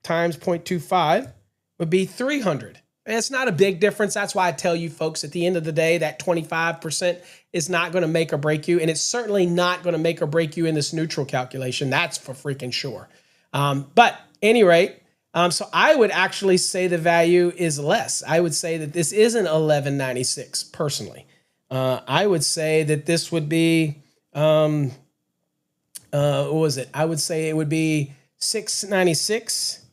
times 0.25 would be 300. And it's not a big difference. That's why I tell you folks at the end of the day that 25% is not going to make or break you. And it's certainly not going to make or break you in this neutral calculation. That's for freaking sure. But any rate, so I would actually say the value is less. I would say that this isn't 1196 personally. I would say that this would be, what was it? I would say it would be 696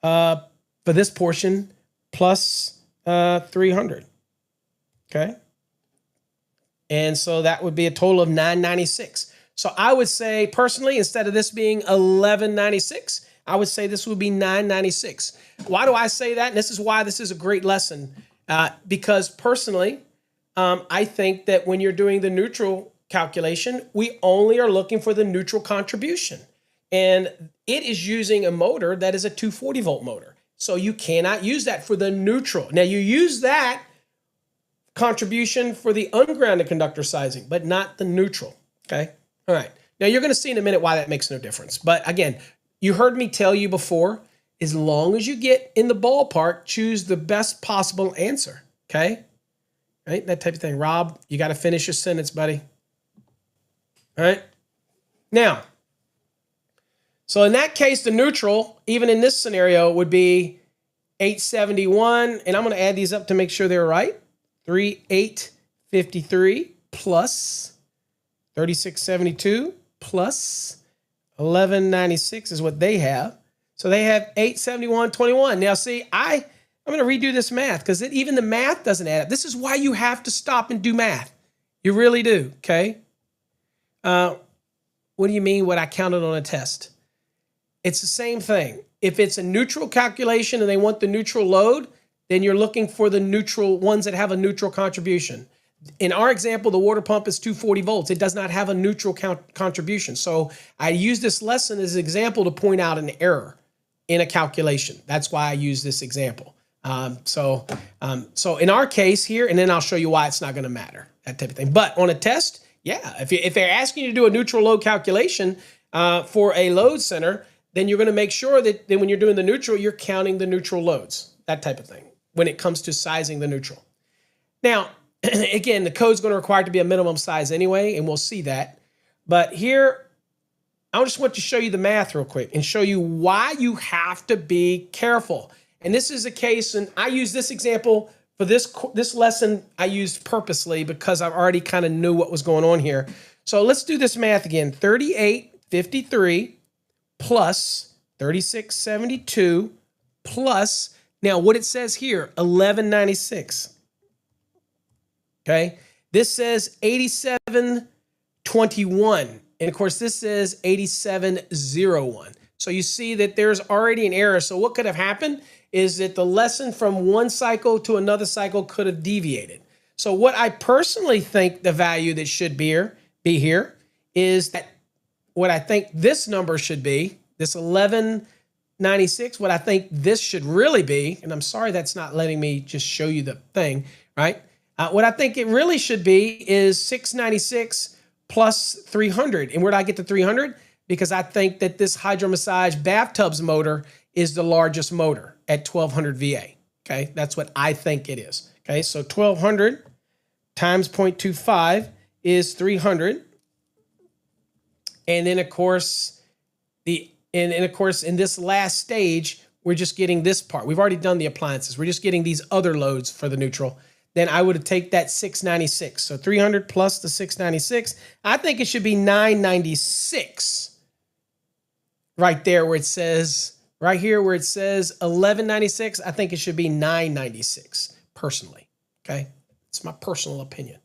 for this portion plus 300. Okay. And so that would be a total of 996. So I would say personally, instead of this being 1196, I would say this would be 996. Why do I say that? And this is why this is a great lesson. Because personally, I think that when you're doing the neutral calculation, we only are looking for the neutral contribution. And it is using a motor that is a 240 volt motor. So you cannot use that for the neutral. Now you use that contribution for the ungrounded conductor sizing, but not the neutral. Okay. All right. Now you're going to see in a minute why that makes no difference. But again, you heard me tell you before, as long as you get in the ballpark, choose the best possible answer. Okay. Right. That type of thing. Rob, you got to finish your sentence, buddy. All right. Now, so in that case, the neutral, even in this scenario, would be 871. And I'm going to add these up to make sure they're right. 3853 plus 3672 plus 1196 is what they have. So they have 871.21. Now, see, I'm going to redo this math because even the math doesn't add up. This is why you have to stop and do math. You really do, okay? What do you mean what I counted on a test? It's the same thing. If it's a neutral calculation and they want the neutral load, then you're looking for the neutral ones that have a neutral contribution. In our example, the water pump is 240 volts. It does not have a neutral contribution. So I use this lesson as an example to point out an error in a calculation. That's why I use this example. So in our case here, and then I'll show you why it's not going to matter, that type of thing. But on a test, yeah, if they're asking you to do a neutral load calculation for a load center, then you're going to make sure that when you're doing the neutral, you're counting the neutral loads, that type of thing, when it comes to sizing the neutral. Now, again, the code's going to require it to be a minimum size anyway, and we'll see that. But here, I just want to show you the math real quick and show you why you have to be careful. And this is a case, and I use this example for this lesson I used purposely because I already kind of knew what was going on here. So let's do this math again. 3853 plus 3672 plus, now what it says here, 1196. Okay, this says 8721. And of course, this says 8701. So you see that there's already an error. So what could have happened is that the lesson from one cycle to another cycle could have deviated. So what I personally think the value that should be here is that what I think this number should be, this 1196, what I think this should really be, and I'm sorry that's not letting me just show you the thing, right? What I think it really should be is 696 plus 300. And where did I get the 300? Because I think that this Hydro Massage bathtubs motor is the largest motor at 1200 VA. Okay, that's what I think it is. Okay, so 1200 times 0.25 is 300. And then of course, in this last stage, we're just getting this part. We've already done the appliances. We're just getting these other loads for the neutral. Then I would take that 696. So 300 plus the 696. I think it should be 996. Right there where it says, right here where it says 1196, I think it should be 996 personally. Okay. It's my personal opinion.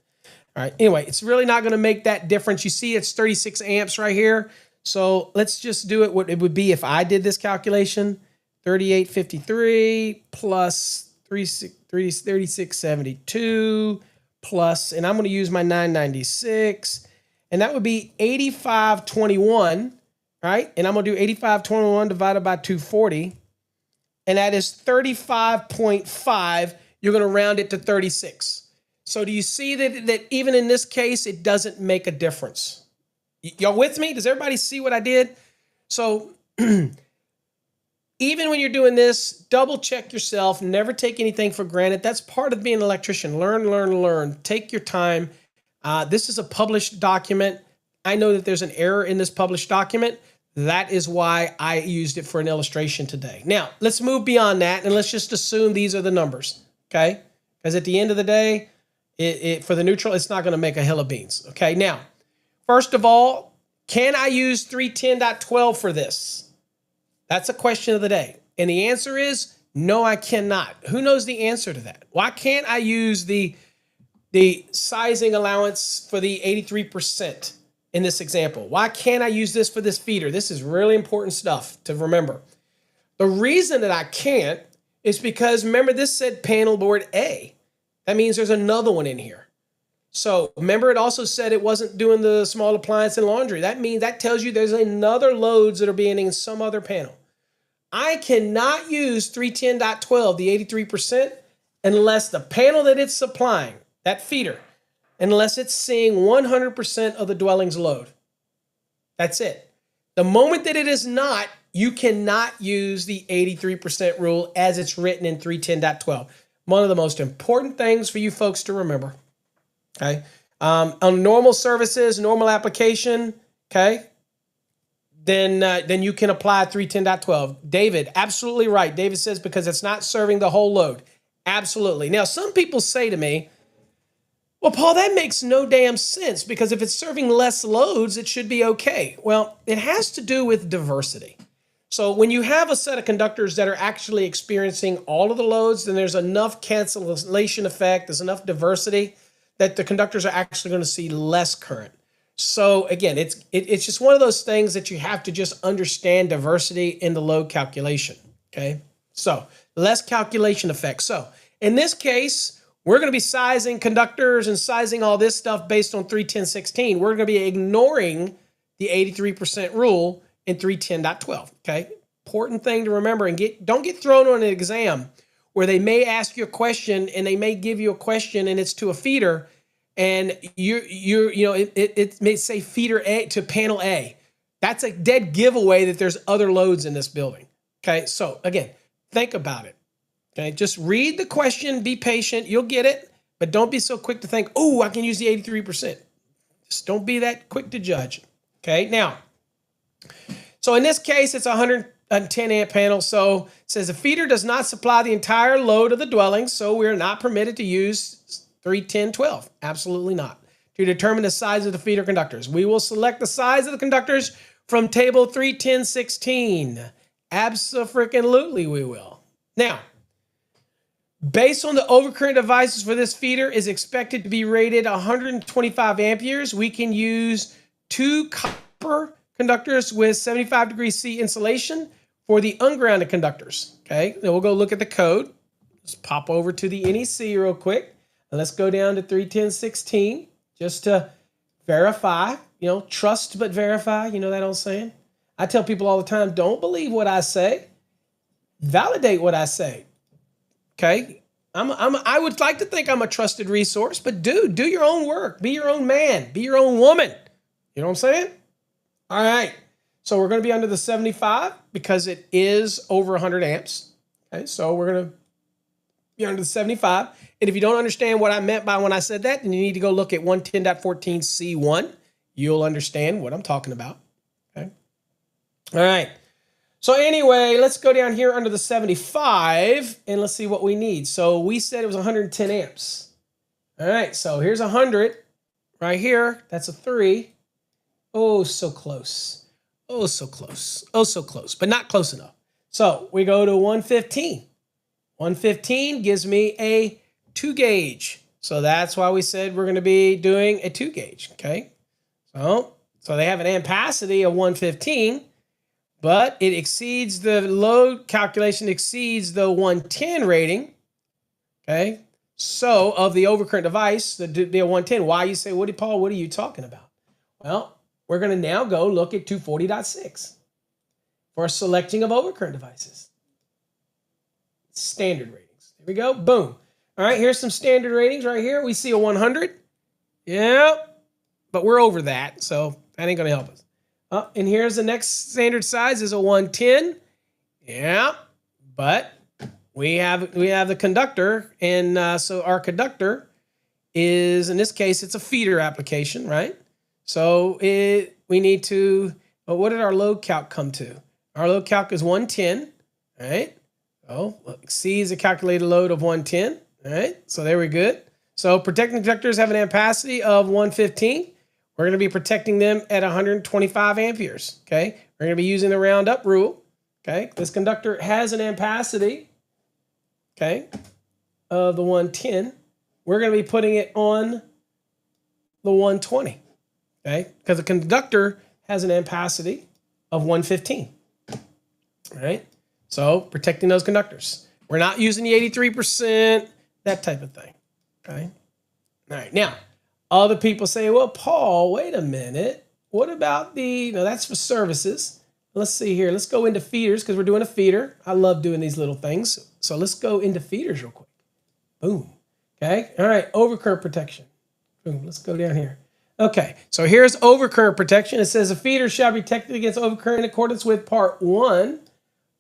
All right. Anyway, it's really not going to make that difference. You see, it's 36 amps right here. So let's just do it what it would be if I did this calculation. 3853 plus 3672 plus, and I'm going to use my 996, and that would be 8521, right? And I'm going to do 8521 divided by 240, and that is 35.5. You're going to round it to 36. So do you see that even in this case, it doesn't make a difference? Y'all with me? Does everybody see what I did? So even when you're doing this, double check yourself. Never take anything for granted. That's part of being an electrician. Learn, learn, learn. Take your time. This is a published document. I know that there's an error in this published document. That is why I used it for an illustration today. Now, let's move beyond that, and let's just assume these are the numbers, okay? Because at the end of the day, for the neutral, it's not going to make a hill of beans, okay? Now, first of all, can I use 310.12 for this? That's a question of the day. And the answer is no, I cannot. Who knows the answer to that? Why can't I use the sizing allowance for the 83% in this example? Why can't I use this for this feeder? This is really important stuff to remember. The reason that I can't is because, remember, this said panel board A. That means there's another one in here. So remember, it also said it wasn't doing the small appliance and laundry. That means that tells you there's another loads that are being in some other panel. I cannot use 310.12, the 83%, unless the panel that it's supplying, that feeder, unless it's seeing 100% of the dwelling's load. That's it. The moment that it is not, you cannot use the 83% rule as it's written in 310.12. One of the most important things for you folks to remember. Okay. On normal services, normal application, okay, then you can apply 310.12. David, absolutely right. David says because it's not serving the whole load. Absolutely. Now, some people say to me, well, Paul, that makes no damn sense because if it's serving less loads, it should be okay. Well, it has to do with diversity. So when you have a set of conductors that are actually experiencing all of the loads, then there's enough cancellation effect, there's enough diversity that the conductors are actually going to see less current. So again, it's just one of those things that you have to just understand diversity in the load calculation, okay? So less calculation effect. So in this case, we're going to be sizing conductors and sizing all this stuff based on 310.16. We're going to be ignoring the 83% rule in 310.12, okay? Important thing to remember, and don't get thrown on an exam where they may ask you a question and they may give you a question and it's to a feeder and it may say feeder A to panel A. That's a dead giveaway that there's other loads in this building, okay? So again, think about it, okay? Just read the question, be patient, you'll get it, but don't be so quick to think, oh, I can use the 83%. Just don't be that quick to judge, okay? Now, so in this case, it's a 110 amp panel. So it says the feeder does not supply the entire load of the dwelling, so we're not permitted to use 310.12. Absolutely not. To determine the size of the feeder conductors, we will select the size of the conductors from table 310.16. Abso-freaking-lutely we will. Now, based on the overcurrent devices for this feeder is expected to be rated 125 amperes, we can use 2 copper conductors with 75 degrees C insulation for the ungrounded conductors. Okay, then we'll go look at the code. Let's pop over to the NEC real quick. And let's go down to 310.16 just to verify, trust but verify. You know that old saying? I tell people all the time, don't believe what I say. Validate what I say. Okay? I would like to think I'm a trusted resource, but do your own work. Be your own man. Be your own woman. You know what I'm saying? All right, so we're going to be under the 75 because it is over 100 amps. Okay, so we're going to be under the 75. And if you don't understand what I meant by when I said that, then you need to go look at 110.14C1. You'll understand what I'm talking about. All right. So anyway, let's go down here under the 75 and let's see what we need. So we said it was 110 amps. All right, so here's 100 right here. That's a 3. Oh, so close. Oh, so close. Oh, so close, but not close enough. So we go to 115. 115 gives me a 2 gauge. So that's why we said we're going to be doing a 2 gauge, okay? So they have an ampacity of 115, but it exceeds the load calculation exceeds the 110 rating, okay? So of the overcurrent device, the 110, why you say, Paul, what are you talking about? Well, we're going to now go look at 240.6 for selecting of overcurrent devices. Standard ratings. Here we go. Boom. All right, here's some standard ratings right here. We see a 100. Yeah, but we're over that, so that ain't going to help us. And here's the next standard size is a 110. Yeah, but we have the conductor, and so our conductor is, in this case, it's a feeder application, right? So we need to, well, what did our load calc come to? Our load calc is 110, right? Oh, exceeds the calculated load of 110, all right? So there we're good. So protecting conductors have an ampacity of 115. We're going to be protecting them at 125 amperes, okay? We're going to be using the round up rule, okay? This conductor has an ampacity, okay, of the 110. We're going to be putting it on the 120, okay? Because the conductor has an ampacity of 115, all right? So protecting those conductors. We're not using the 83%, that type of thing, okay? All right, now, other people say, well, Paul, wait a minute. What about that's for services. Let's see here. Let's go into feeders because we're doing a feeder. I love doing these little things. So let's go into feeders real quick. Boom. Okay. All right. Overcurrent protection. Boom. Let's go down here. Okay. So here's overcurrent protection. It says a feeder shall be protected against overcurrent in accordance with part 1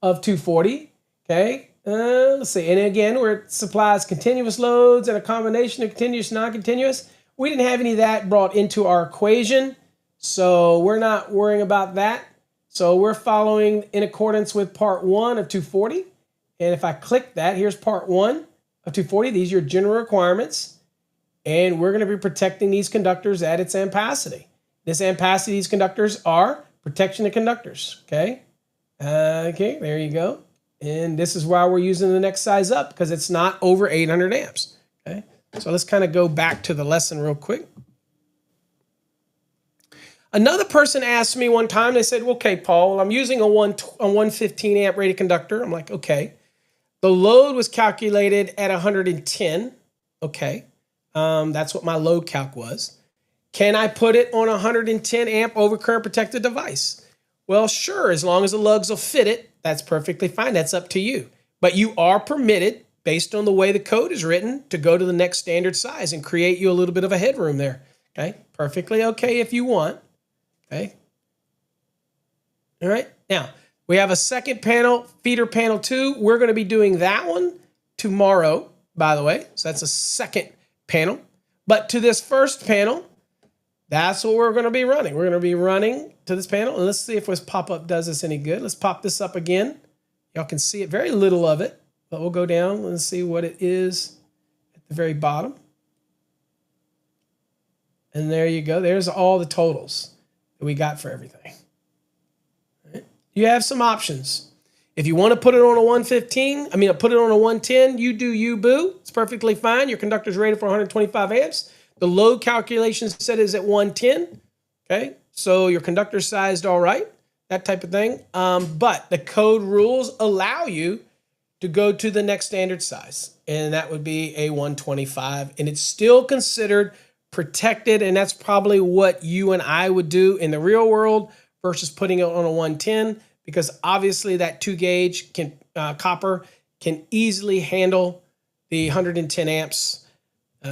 of 240. Okay. Let's see. And again, where it supplies continuous loads and a combination of continuous and non-continuous. We didn't have any of that brought into our equation, so we're not worrying about that. So we're following in accordance with part 1 of 240. And if I click that, here's part 1 of 240. These are your general requirements. And we're going to be protecting these conductors at its ampacity. This ampacity, these conductors are protection of conductors, okay? Okay, there you go. And this is why we're using the next size up, because it's not over 800 amps, okay? So let's kind of go back to the lesson real quick. Another person asked me one time, they said, okay, Paul, I'm using a 115 amp rated conductor. I'm like, okay. The load was calculated at 110. Okay. That's what my load calc was. Can I put it on a 110 amp overcurrent protected device? Well, sure. As long as the lugs will fit it, that's perfectly fine. That's up to you. But you are permitted, based on the way the code is written, to go to the next standard size and create you a little bit of a headroom there. Okay, perfectly okay if you want. Okay. All right, now we have a second panel, feeder panel 2. We're going to be doing that one tomorrow, by the way. So that's a second panel. But to this first panel, that's what we're going to be running. We're going to be running to this panel. And let's see if this pop-up does us any good. Let's pop this up again. Y'all can see it, very little of it. But we'll go down and see what it is at the very bottom. And there you go. There's all the totals that we got for everything. Right. You have some options. If you want to put it on a 115, put it on a 110, you do you, boo. It's perfectly fine. Your conductor's rated for 125 amps. The load calculation set is at 110. Okay, so your conductor's sized all right, that type of thing. But the code rules allow you to go to the next standard size, and that would be a 125, and it's still considered protected, and that's probably what you and I would do in the real world versus putting it on a 110, because obviously that 2 gauge copper can easily handle the 110 amps,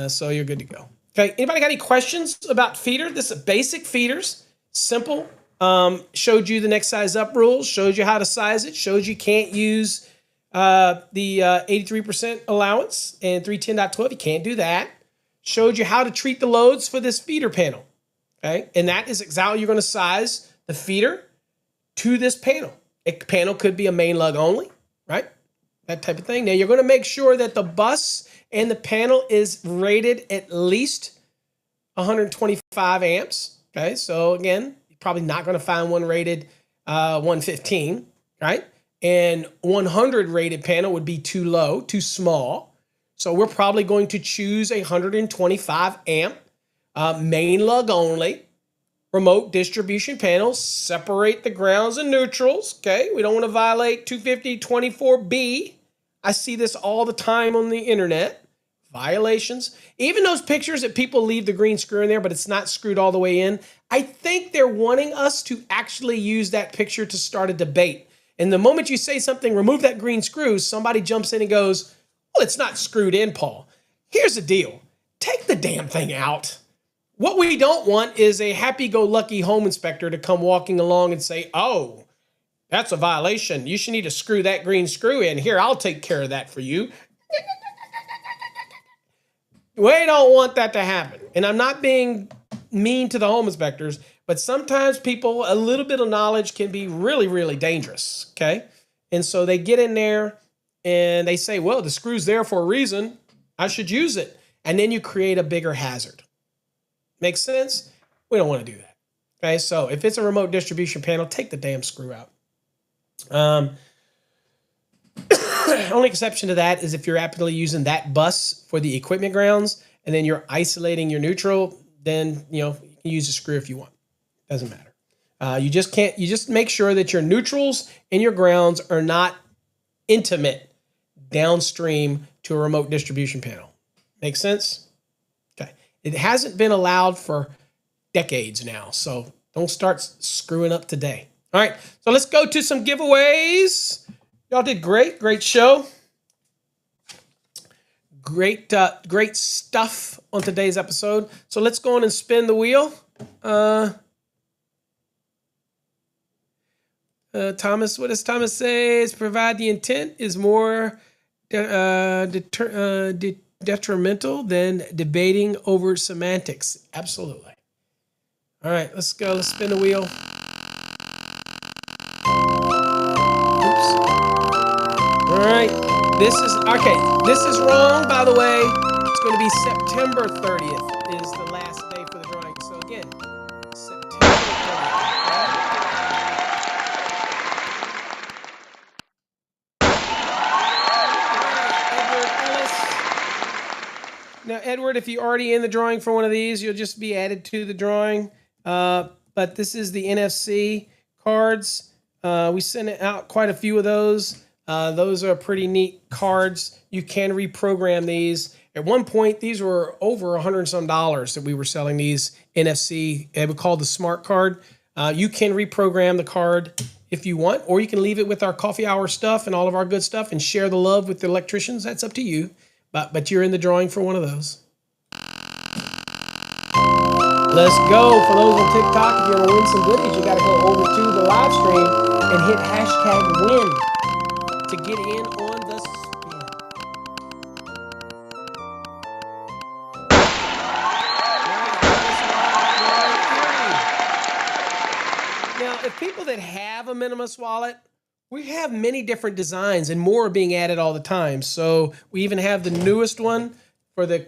so you're good to go. Okay, anybody got any questions about feeder? This is basic feeders, simple. Showed you the next size up rules, showed you how to size it, showed you can't use the 83% allowance and 310.12. You can't do that. Showed you how to treat the loads for this feeder panel. Okay, and that is exactly how you're going to size the feeder to this panel. A panel could be a main lug only, right? That type of thing. Now you're going to make sure that the bus and the panel is rated at least 125 amps. Okay, so again, you're probably not going to find one rated 115, right? And 100 rated panel would be too low, too small. So we're probably going to choose a 125 amp main lug only remote distribution panel. Separate the grounds and neutrals. Okay, we don't want to violate 250-24B. I see this all the time on the internet. Violations. Even those pictures that people leave the green screw in there, but it's not screwed all the way in. I think they're wanting us to actually use that picture to start a debate. And the moment you say something, remove that green screw, somebody jumps in and goes, well, it's not screwed in, Paul. Here's the deal. Take the damn thing out. What we don't want is a happy-go-lucky home inspector to come walking along and say, oh, that's a violation. You should need to screw that green screw in. Here, I'll take care of that for you. We don't want that to happen. And I'm not being mean to the home inspectors, but sometimes people, a little bit of knowledge can be really, really dangerous, okay? And so they get in there and they say, well, the screw's there for a reason. I should use it. And then you create a bigger hazard. Makes sense? We don't want to do that. Okay, so if it's a remote distribution panel, take the damn screw out. Only exception to that is if you're aptly using that bus for the equipment grounds and then you're isolating your neutral, then you can use a screw if you want. Doesn't matter. You just make sure that your neutrals and your grounds are not intimate downstream to a remote distribution panel. Make sense? Okay. It hasn't been allowed for decades now, so don't start screwing up today. All right, so let's go to some giveaways. Y'all did great. Great show. Great stuff on today's episode. So let's go on and spin the wheel. Thomas, what does Thomas say? Is provide the intent is more detrimental than debating over semantics. Absolutely. All right, let's go. Let's spin the wheel. All right, this is wrong, by the way. It's going to be September 30th is the last day for the drawing. So again, September 30th. Now, Edward, if you're already in the drawing for one of these, you'll just be added to the drawing. But this is the NFC cards. We sent out quite a few of those. Those are pretty neat cards. You can reprogram these. At one point, these were over $100 and some that we were selling these NFC. They were called the Smart Card. You can reprogram the card if you want, or you can leave it with our coffee hour stuff and all of our good stuff and share the love with the electricians. That's up to you. But you're in the drawing for one of those. Let's go. For those on TikTok, if you want to win some goodies, you got to go over to the live stream and hit hashtag win to get in on the spin. Now, if people that have a Minimalist wallet, we have many different designs and more are being added all the time. So we even have the newest one for the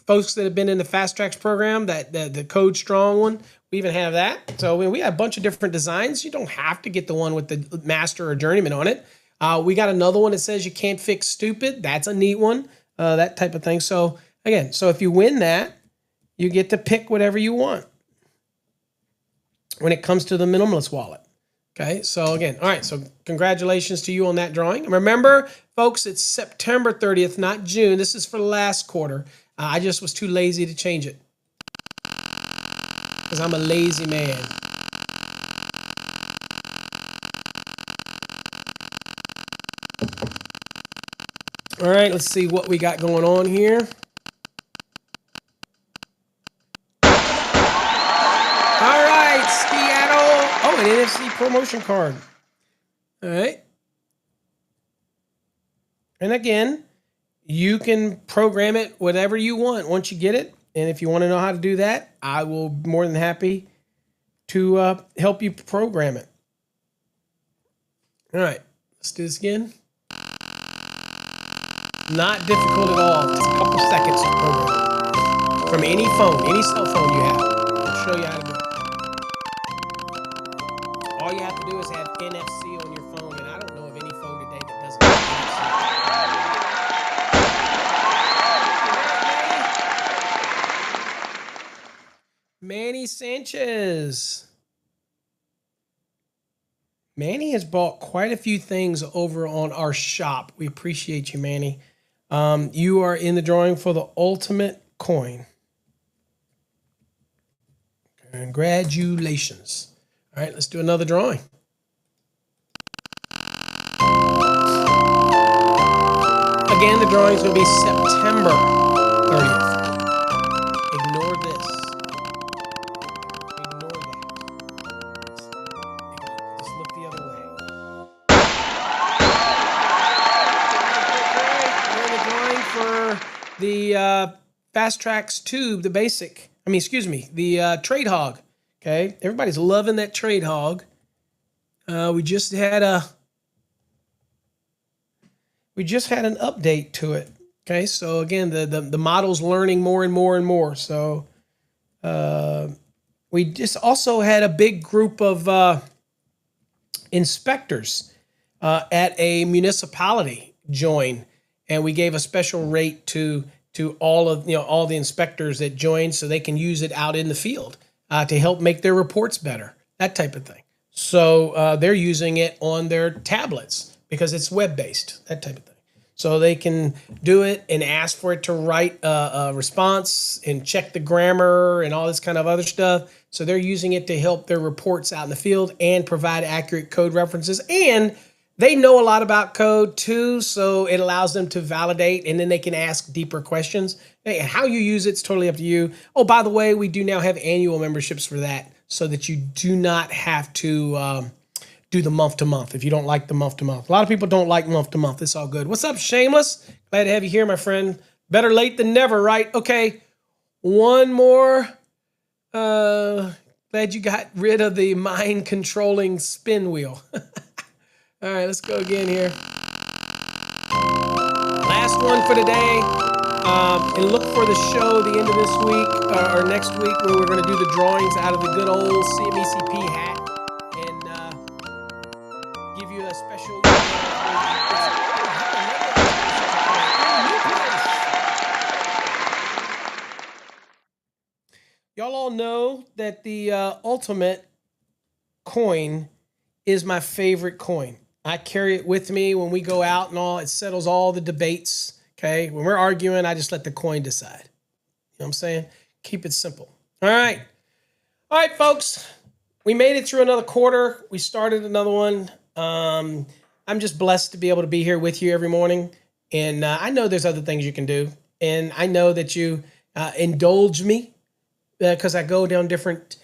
folks that have been in the Fast Tracks program, that the Code Strong one. We even have that. So we have a bunch of different designs. You don't have to get the one with the Master or Journeyman on it. We got another one that says you can't fix stupid. That's a neat one, that type of thing. So again, so if you win that, you get to pick whatever you want when it comes to the Minimalist wallet. Okay, so again, all right, so congratulations to you on that drawing. And remember, folks, it's September 30th, not June. This is for the last quarter. I just was too lazy to change it because I'm a lazy man. All right, let's see what we got going on here. All right, Seattle. Oh, an NFC promotion card. All right. And again, you can program it whatever you want once you get it. And if you want to know how to do that, I will be more than happy to help you program it. All right, let's do this again. Not difficult at all. Just a couple seconds to program. From any phone, any cell phone you have. I'll show you how to do it. All you have to do is have NFC on your phone, and I don't know of any phone today that doesn't have NFC. Manny Sanchez. Manny has bought quite a few things over on our shop. We appreciate you, Manny. You are in the drawing for the ultimate coin. Congratulations. All right, let's do another drawing. Again, the drawing is going to be September 30th. Ignore this. Ignore that. Just look the other way. We're in the drawing for the Fast Tracks Tube, the basic. The Trade Hog. Okay, everybody's loving that Trade Hog. We just had an update to it. Okay, so again, the model's learning more and more and more. So we just also had a big group of inspectors at a municipality join, and we gave a special rate to all the inspectors that joined, so they can use it out in the field to help make their reports better, that type of thing. So they're using it on their tablets because it's web-based, that type of thing. So they can do it and ask for it to write a response and check the grammar and all this kind of other stuff. So they're using it to help their reports out in the field and provide accurate code references. And they know a lot about code too, so it allows them to validate, and then they can ask deeper questions. Hey, how you use it's totally up to you. Oh, by the way, we do now have annual memberships for that, so that you do not have to do the month to month if you don't like the month to month. A lot of people don't like month to month. It's all good. What's up, Shameless? Glad to have you here, my friend. Better late than never, right? Okay, one more. Glad you got rid of the mind-controlling spin wheel. All right, let's go again here. Last one for today. And look for the show the end of this week or next week, where we're going to do the drawings out of the good old CMECP hat and give you a special. Y'all all know that the ultimate coin is my favorite coin. I carry it with me when we go out and all. It settles all the debates. Okay, when we're arguing, I just let the coin decide. You know what I'm saying? Keep it simple. All right, folks. We made it through another quarter. We started another one. I'm just blessed to be able to be here with you every morning. And I know there's other things you can do. And I know that you indulge me because I go down different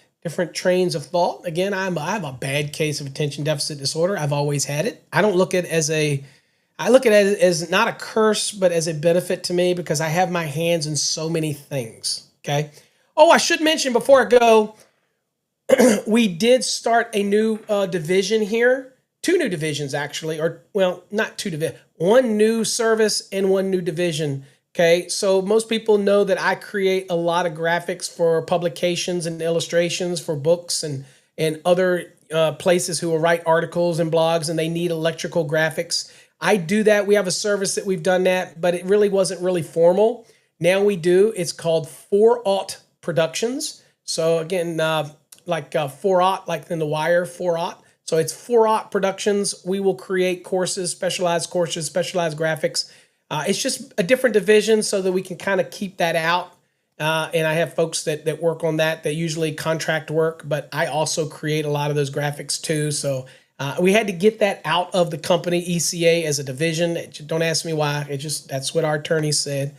trains of thought. Again, I have a bad case of attention deficit disorder. I've always had it. I don't look at it as I look at it as not a curse, but as a benefit to me, because I have my hands in so many things. Okay. Oh, I should mention before I go, we did start a new division here. 2 new divisions, actually, or well, not 2 divisions. 1 new service and 1 new division. Okay, so most people know that I create a lot of graphics for publications and illustrations for books and other places who will write articles and blogs, and they need electrical graphics. I do that. We have a service that we've done that, but it really wasn't really formal. Now we do. It's called 4-Aught Productions. So again, like 4-Aught, like in The Wire, 4-Aught. So it's 4-Aught Productions. We will create courses, specialized graphics. It's just a different division so that we can kind of keep that out. And I have folks that work on that usually contract work, but I also create a lot of those graphics too. So we had to get that out of the company, ECA, as a division. Don't ask me why. That's what our attorneys said.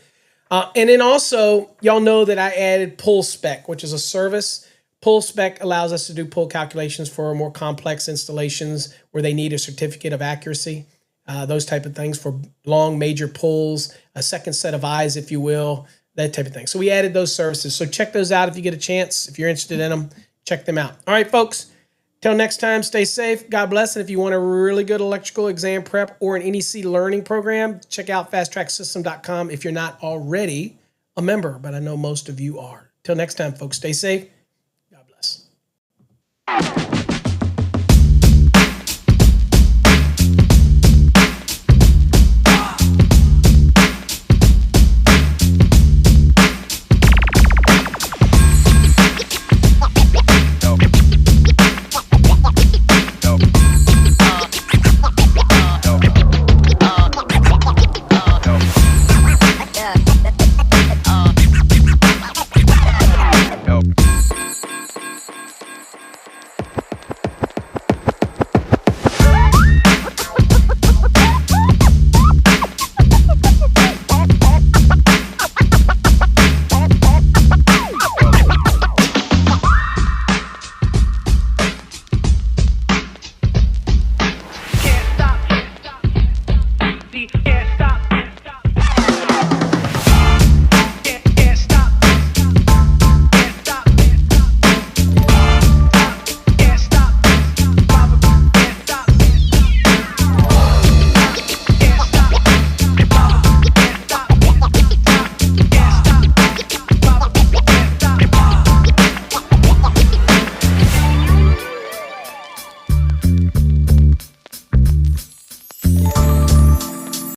And then also, y'all know that I added PullSpec, which is a service. PullSpec allows us to do pull calculations for more complex installations where they need a certificate of accuracy. Those type of things for long major pulls, a second set of eyes, if you will, that type of thing. So we added those services. So check those out if you get a chance. If you're interested in them, check them out. All right, folks, Till next time, stay safe. God bless. And if you want a really good electrical exam prep or an NEC learning program, check out fasttracksystem.com if you're not already a member, but I know most of you are. Till next time, folks, stay safe.